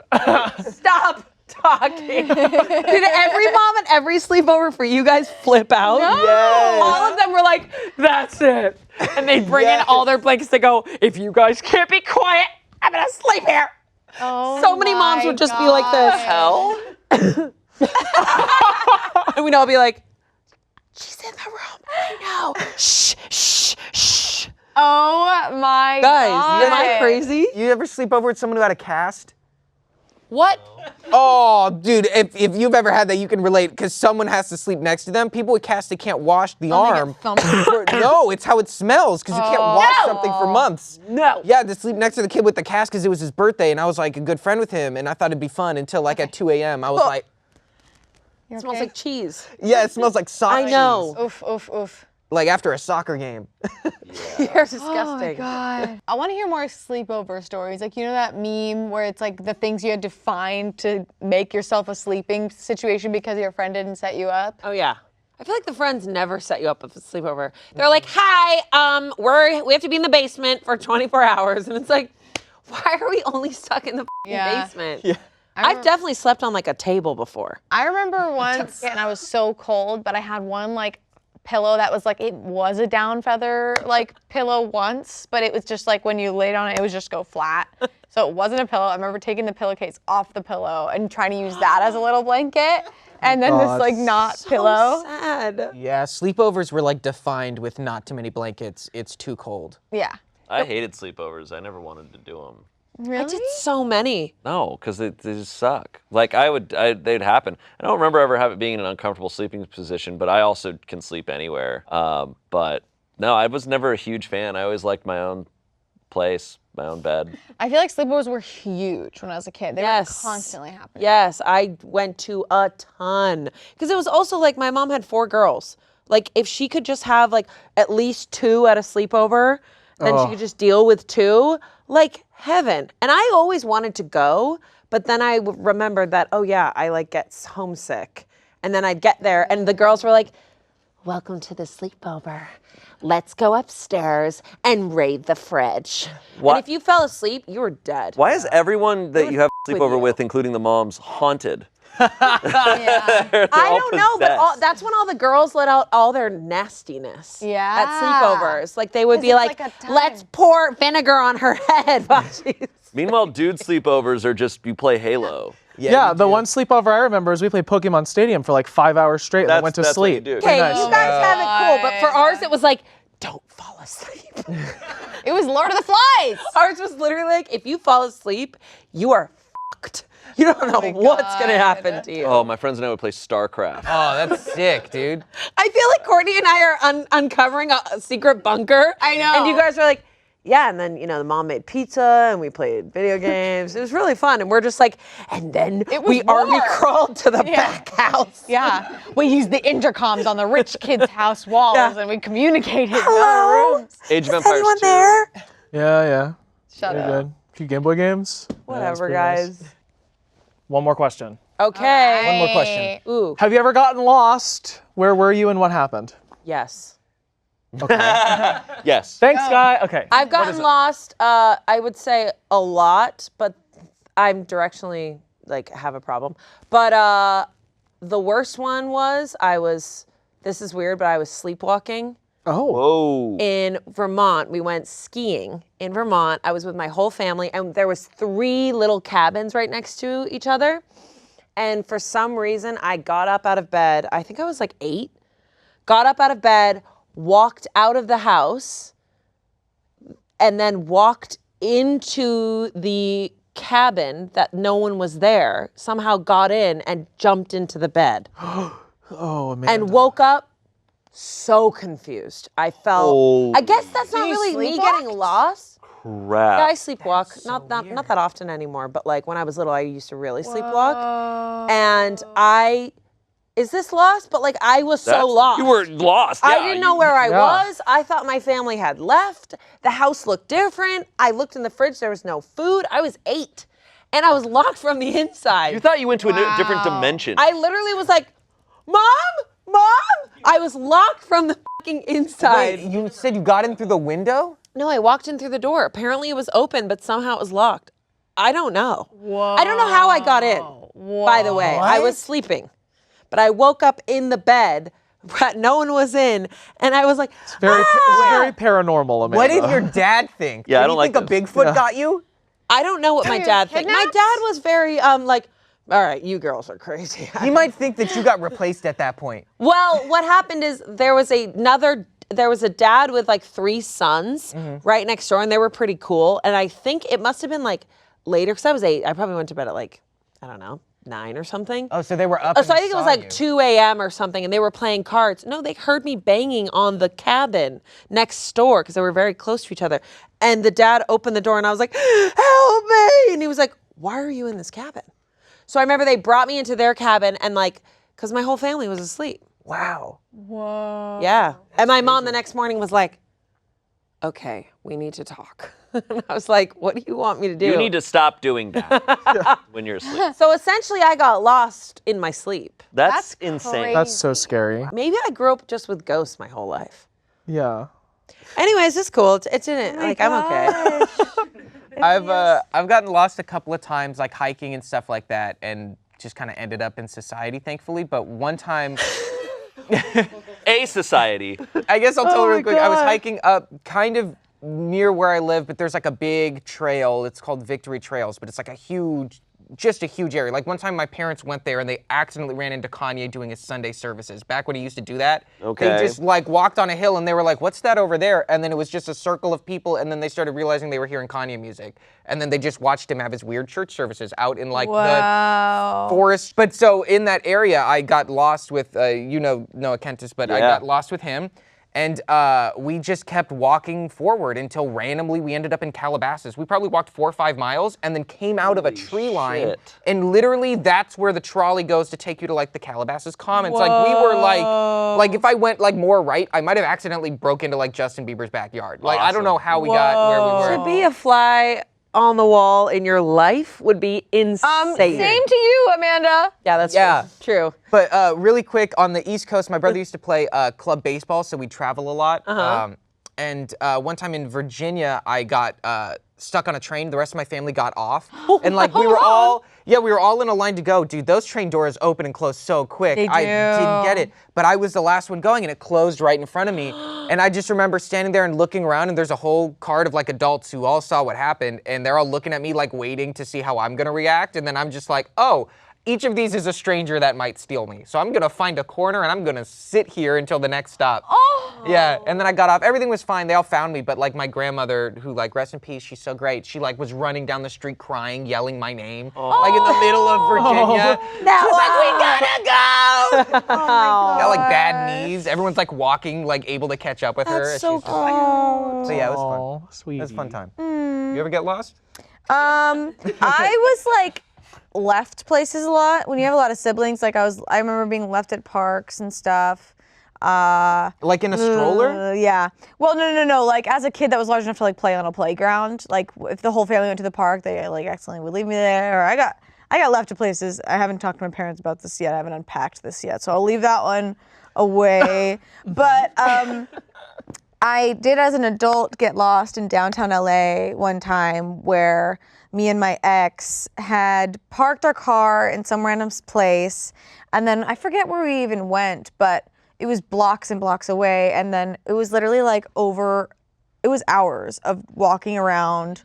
Stop talking. Did every mom at every sleepover for you guys flip out? No. Yes. All of them were like, that's it. And they'd bring in all their blankets to go, if you guys can't be quiet, I'm going to sleep here. Oh So many moms would just be like this. Hell? And we'd all be like, she's in the room. I know. Shh, shh, shh. Oh my Guys, God. am I crazy? You ever sleep over with someone who had a cast? What? Oh, dude, if you've ever had that, you can relate, because someone has to sleep next to them. People with casts, they can't wash the arm. No, it's how it smells, because you can't wash something for months. No. Yeah, to sleep next to the kid with the cast because it was his birthday, and I was like a good friend with him, and I thought it'd be fun until like at 2 a.m. I was like, It smells like cheese. yeah, it smells like sock I know. cheese. Oof, oof, oof. Like after a soccer game. You're disgusting. Oh my God. I want to hear more sleepover stories. Like, you know that meme where it's like the things you had to find to make yourself a sleeping situation because your friend didn't set you up? Oh yeah. I feel like the friends never set you up with a sleepover. They're like, hi, we have to be in the basement for 24 hours. And it's like, why are we only stuck in the basement? Yeah. I've definitely slept on like a table before. I remember once, and I was so cold, but I had one like pillow that was like, it was a down feather like pillow once, but it was just like when you laid on it, it would just go flat. So it wasn't a pillow. I remember taking the pillowcase off the pillow and trying to use that as a little blanket. And then this like not pillow. Sad. Yeah, sleepovers were like defined with not too many blankets. It's too cold. Yeah. I hated sleepovers. I never wanted to do them. Really? I did so many. No, because they just suck. Like they'd happen. I don't remember ever being in an uncomfortable sleeping position, but I also can sleep anywhere. But no, I was never a huge fan. I always liked my own place, my own bed. I feel like sleepovers were huge when I was a kid. They were constantly happening. Yes, I went to a ton. Because it was also like my mom had 4 girls. Like if she could just have like at least 2 at a sleepover, then she could just deal with 2, like heaven. And I always wanted to go, but then I remembered that, oh yeah, I like get homesick. And then I'd get there and the girls were like, welcome to the sleepover. Let's go upstairs and raid the fridge. What? And if you fell asleep, you were dead. Why is everyone that you have sleepover you. with, including the moms, haunted? Yeah. I don't know, but that's when all the girls let out all their nastiness Yeah. at sleepovers. Like they would be it's like, like a time. let's pour vinegar on her head while she's... Meanwhile, dude sleepovers are just, you play Halo. Yeah, the one sleepover I remember is we played Pokemon Stadium for like 5 hours straight and then went to That's what you sleep. do. Okay, Nice. you guys have it cool, but for ours it was like, don't fall asleep. It was Lord of the Flies. Ours was literally like, if you fall asleep, you are fucked. You don't know what's gonna happen to you. Oh, my friends and I would play StarCraft. Oh, that's sick, dude. I feel like Courtney and I are uncovering a secret bunker. I know. And you guys are like, yeah, and then, you know, the mom made pizza and we played video games. It was really fun. And we're just like, and then we army crawled to the back house. Yeah. We used the intercoms on the rich kids' house walls and we communicated in Hello? our rooms. Age of Is Empires anyone 2. there? Yeah. Shut Pretty up. good. A few Game Boy games. Yeah, that's Whatever, pretty nice. guys. One more question. Okay. One more question. Ooh, Have you ever gotten lost? Where were you and what happened? yes. Yes. Thanks, guy. Okay. I've gotten lost, I would say a lot, but I'm directionally, like, have a problem. But the worst one was, this is weird, but I was sleepwalking Oh. Whoa. In Vermont. We went skiing in Vermont. I was with my whole family, and there was 3 little cabins right next to each other. And for some reason, I got up out of bed. I think I was like 8. Got up out of bed, walked out of the house, and then walked into the cabin that no one was there, somehow got in and jumped into the bed. Oh, man. And woke up so confused. I felt, I guess that's not really me getting lost. Crap. Yeah, I sleepwalk. Not that often anymore, but like when I was little, I used to really sleepwalk. And is this lost? But like I was so lost. You were lost. I yeah, didn't know where I was. I thought my family had left. The house looked different. I looked in the fridge, there was no food. I was 8 and I was locked from the inside. You thought you went to a different dimension. I literally was like, Mom! I was locked from the fucking inside. Wait, you said you got in through the window? No, I walked in through the door. Apparently it was open, but somehow it was locked. I don't know. Whoa. I don't know how I got in, by the way. I was sleeping. But I woke up in the bed, no one was in, and I was like, It's very paranormal, Amanda. What did your dad think? Yeah, I Did don't he like think a this. Bigfoot got you? I don't know what my dad thinks. My dad was very, like, all right, you girls are crazy. He might think that you got replaced at that point. Well, what happened is there was a dad with like 3 sons right next door, and they were pretty cool. And I think it must have been like later, because I was 8. I probably went to bed at like, I don't know, 9 or something. Oh, so they were up. So I think it was like 2 a.m. or something, and they were playing cards. No, they heard me banging on the cabin next door because they were very close to each other. And the dad opened the door, and I was like, help me! And he was like, why are you in this cabin? So I remember they brought me into their cabin, and like, because my whole family was asleep. Wow. Whoa. Yeah. And my mom the next morning was like, okay, we need to talk. And I was like, what do you want me to do? You need to stop doing that when you're asleep. So essentially, I got lost in my sleep. That's insane. crazy. That's so scary. Maybe I grew up just with ghosts my whole life. Yeah. Anyways, it's cool. It's in it. Like, I'm okay. I've gotten lost a couple of times, like hiking and stuff like that, and just kind of ended up in society, thankfully. But one time, A society. I guess I'll tell you real quick. I was hiking up kind of near where I live, but there's like a big trail. It's called Victory Trails, but it's like just a huge area. Like one time my parents went there and they accidentally ran into Kanye doing his Sunday services. Back when he used to do that. Okay. They just like walked on a hill and they were like, what's that over there? And then it was just a circle of people, and then they started realizing they were hearing Kanye music. And then they just watched him have his weird church services out in like the forest. But so in that area, I got lost with, Noah Kentis, but I got lost with him. And we just kept walking forward until randomly we ended up in Calabasas. We probably walked 4 or 5 miles and then came out of a tree line. And literally that's where the trolley goes to take you to like the Calabasas Commons. Whoa. Like we were like if I went like more right, I might have accidentally broke into like Justin Bieber's backyard. Like I don't know how we got where we were. To be a fly on the wall in your life would be insane. Same to you, Amanda. Yeah, that's true. But really quick, on the East Coast, my brother used to play club baseball, so we'd travel a lot. And one time in Virginia, I got stuck on a train. The rest of my family got off. And like we were all in a line to go. Dude, those train doors open and close so quick. They I do. didn't get it. But I was the last one going and it closed right in front of me. And I just remember standing there and looking around, and there's a whole card of like adults who all saw what happened, and they're all looking at me like waiting to see how I'm gonna react. And then I'm just like, oh, each of these is a stranger that might steal me. So I'm gonna find a corner and I'm gonna sit here until the next stop. Oh. Yeah, and then I got off. Everything was fine. They all found me, but like my grandmother, who like rest in peace, she's so great. She like was running down the street crying, yelling my name, like in the middle of Virginia. She was like, we gotta go. Got like bad knees. Everyone's like walking, like able to catch up with her. That's and so she's just like, so yeah, it was fun. Oh, sweetie. It was a fun time. You ever get lost? I was like left places a lot. When you have a lot of siblings, like I remember being left at parks and stuff. Like in a stroller? Yeah. Well, no. Like as a kid that was large enough to like play on a playground, like if the whole family went to the park, they like accidentally would leave me there. Or I got left to places. I haven't talked to my parents about this yet. I haven't unpacked this yet, so I'll leave that one away. But I did as an adult get lost in downtown LA one time where me and my ex had parked our car in some random place, and then I forget where we even went, but it was blocks and blocks away, and then it was literally like it was hours of walking around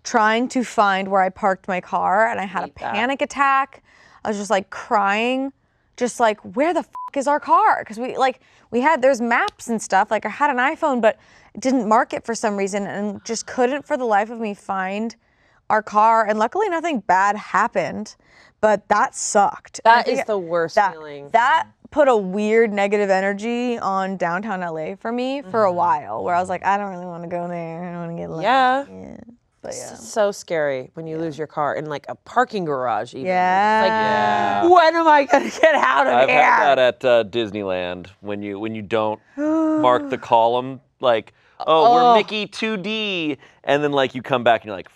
trying to find where I parked my car, and I had a panic attack. I was just like crying, just like, where the fuck is our car? Because there's maps and stuff. Like I had an iPhone, but it didn't mark it for some reason, and just couldn't for the life of me find our car. And luckily nothing bad happened, but that sucked. That is the worst feeling. That put a weird negative energy on downtown LA for me for a while, where I was like, I don't really want to go there. I don't want to get lost. Yeah. But yeah. So scary when you lose your car in like a parking garage even. Yeah. Like, when am I gonna get out of here? I've had that at Disneyland when you don't mark the column, like, we're Mickey 2D, and then like you come back and you're like,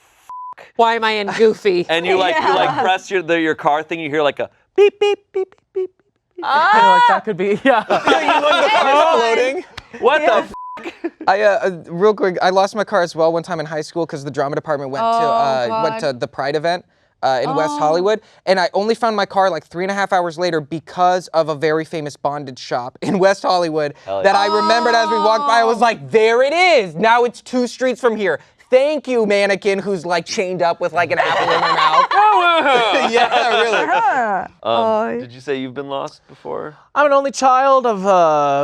why am I in Goofy? and you like press your car thing, you hear like a beep beep beep beep beep. I feel like that could be, yeah. The car floating. What the? Real quick, I lost my car as well one time in high school because the drama department went to the Pride event in West Hollywood, and I only found my car like 3.5 hours later because of a very famous bondage shop in West Hollywood that I remembered as we walked by. I was like, there it is. Now it's 2 streets from here. Thank you, mannequin who's like chained up with like an apple in her mouth. Yeah, really. Did you say you've been lost before? I'm an only child of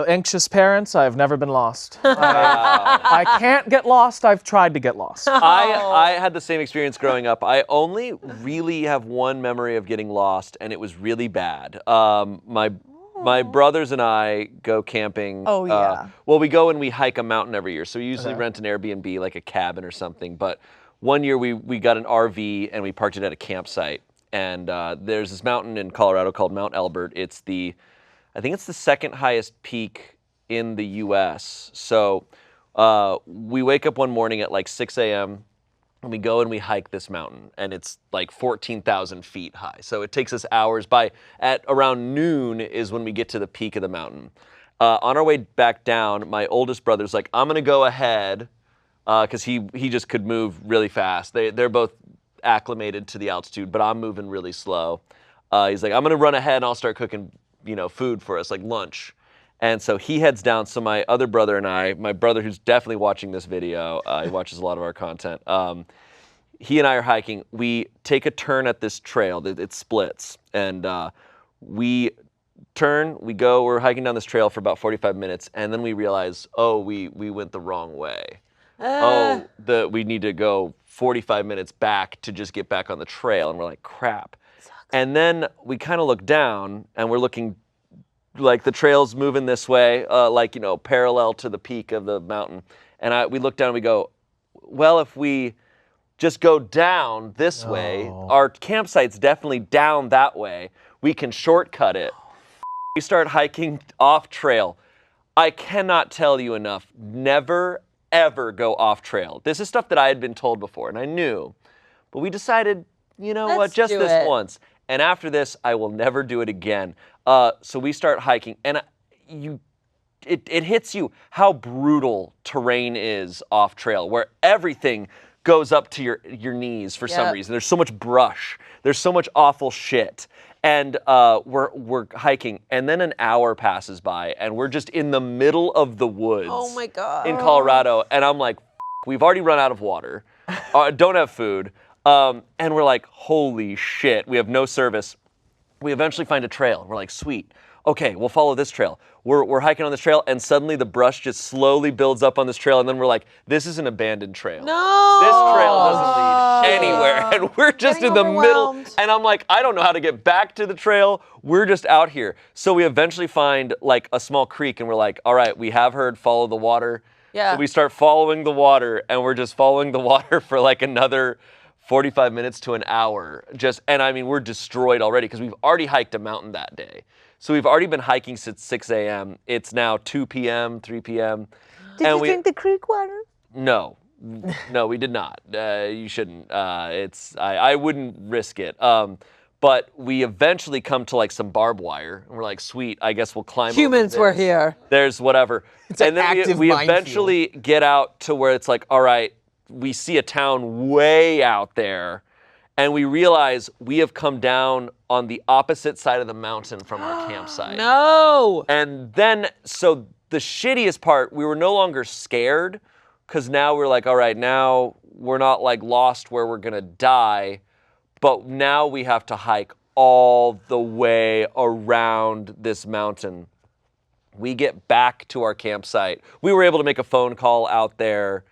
anxious parents. I've never been lost. I can't get lost. I've tried to get lost. I had the same experience growing up. I only really have one memory of getting lost, and it was really bad. My brothers and I go camping. Oh, yeah. Well, we go and we hike a mountain every year. So we usually rent an Airbnb, like a cabin or something. But one year we got an RV and we parked it at a campsite. And there's this mountain in Colorado called Mount Elbert. I think it's the second highest peak in the U.S. So we wake up one morning at like 6 a.m. and we go and we hike this mountain, and it's like 14,000 feet high. So it takes us hours. At around noon is when we get to the peak of the mountain. On our way back down, my oldest brother's like, I'm gonna go ahead, because he just could move really fast. They're both acclimated to the altitude, but I'm moving really slow. He's like, I'm gonna run ahead and I'll start cooking, food for us, like lunch. And so he heads down. So my other brother and I, my brother who's definitely watching this video, he watches a lot of our content. He and I are hiking. We take a turn at this trail. It splits. And we turn, we're hiking down this trail for about 45 minutes. And then we realize, we went the wrong way. We need to go 45 minutes back to just get back on the trail. And we're like, crap. And then we kind of look down and we're looking like the trail's moving this way, parallel to the peak of the mountain. And we look down and we go, well, if we just go down this way, our campsite's definitely down that way. We can shortcut it. We start hiking off trail. I cannot tell you enough, never, ever go off trail. This is stuff that I had been told before and I knew, but we decided, Let's just do this it. once. And after this, I will never do it again. So we start hiking, and it hits you how brutal terrain is off trail, where everything goes up to your knees for some reason. There's so much brush. There's so much awful shit. And we're hiking, and then an hour passes by, and we're just in the middle of the woods. Oh my God. In Colorado, and I'm like, we've already run out of water, don't have food. And we're like, holy shit, we have no service. We eventually find a trail. We're like, sweet. Okay, we'll follow this trail. We're hiking on this trail, and suddenly the brush just slowly builds up on this trail, and then we're like, this is an abandoned trail. No! This trail doesn't lead anywhere, and we're just in the middle. overwhelmed. And I'm like, I don't know how to get back to the trail. We're just out here. So we eventually find like a small creek, and we're like, all right, we have heard follow the water. Yeah. So we start following the water, and we're just following the water for like another 45 minutes to an hour. And I mean, we're destroyed already because we've already hiked a mountain that day. So we've already been hiking since 6 a.m. It's now 2 p.m., 3 p.m. Did you drink the creek water? No, we did not. You shouldn't. I wouldn't risk it. But we eventually come to like some barbed wire, and we're like, sweet, I guess we'll climb Humans over were this. here. There's whatever. It's an and then active we minefield. eventually get out to where it's like, all right, we see a town way out there, and we realize we have come down on the opposite side of the mountain from our campsite. No. And then, so the shittiest part, we were no longer scared, because now we're like, all right, now we're not like lost where we're gonna die, but now we have to hike all the way around this mountain. We get back to our campsite. We were able to make a phone call out there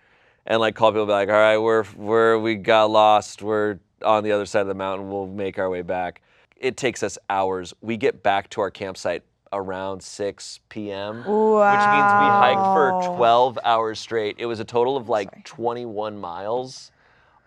and like call people, be like, all right, we got lost. We're on the other side of the mountain. We'll make our way back. It takes us hours. We get back to our campsite around 6 p.m., which means we hiked for 12 hours straight. It was a total of like 21 miles,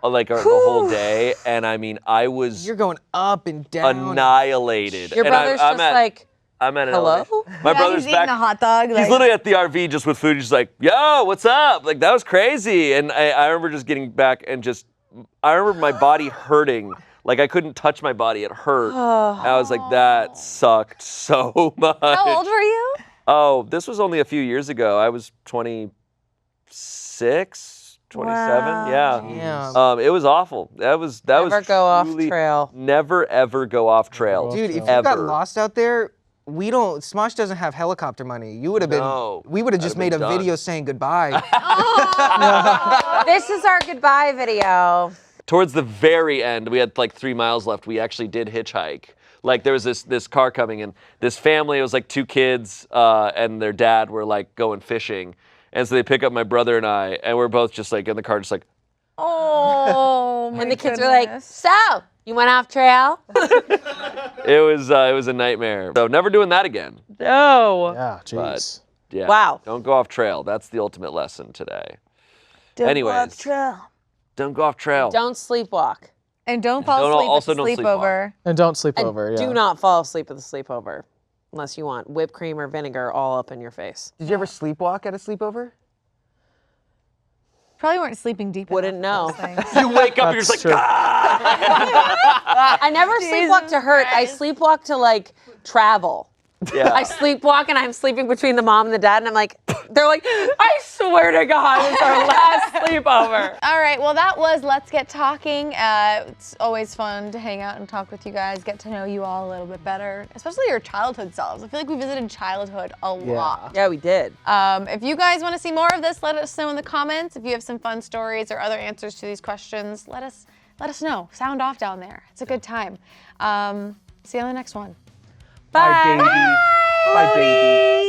like the whole day. And I mean, I was You're going up and down. annihilated. Your And brother's I'm just at, like, I'm at an hello? elevation. My brother's he's back. eating a hot dog. He's like- literally at the RV just with food. He's like, yo, what's up? Like, that was crazy. And I remember just getting back and I remember my body hurting. Like, I couldn't touch my body. It hurt. And I was like, that sucked so much. How old were you? Oh, this was only a few years ago. I was 26, 27. Wow. Yeah. It was awful. That was Never go off truly- trail. Never, ever go off trail. Dude, if you ever. got lost out there, Smosh doesn't have helicopter money. You would have No. been, we would have just I'd made a have been video done. saying goodbye. this is our goodbye video. Towards the very end, we had like 3 miles left. We actually did hitchhike. Like there was this car coming and this family, it was like 2 kids and their dad were like going fishing. And so they pick up my brother and I, and we're both just like in the car, just like, Oh my And the kids were like, goodness. so, you went off trail? it was a nightmare. So never doing that again. No. Yeah, jeez. Yeah. Wow. Don't go off trail. That's the ultimate lesson today. Don't go Anyways. off trail. Don't go off trail. Don't sleepwalk. And don't fall Don't- asleep also at the don't sleepover. And don't sleep And over. Yeah. do not fall asleep at the sleepover unless you want whipped cream or vinegar all up in your face. Did you ever sleepwalk at a sleepover? Probably weren't sleeping deep Wouldn't enough for know. those things. You wake up, you're just That's like, true. I never sleepwalk to hurt. I sleepwalk to like travel. yeah. I sleepwalk and I'm sleeping between the mom and the dad, and I'm like, they're like, I swear to God, it's our last sleepover. All right, well, that was Let's Get Talking. It's always fun to hang out and talk with you guys, get to know you all a little bit better, especially your childhood selves. I feel like we visited childhood a lot. Yeah, we did. If you guys want to see more of this, let us know in the comments. If you have some fun stories or other answers to these questions, let us know. Sound off down there. It's a good time. See you on the next one. Bye, baby. Bye, baby.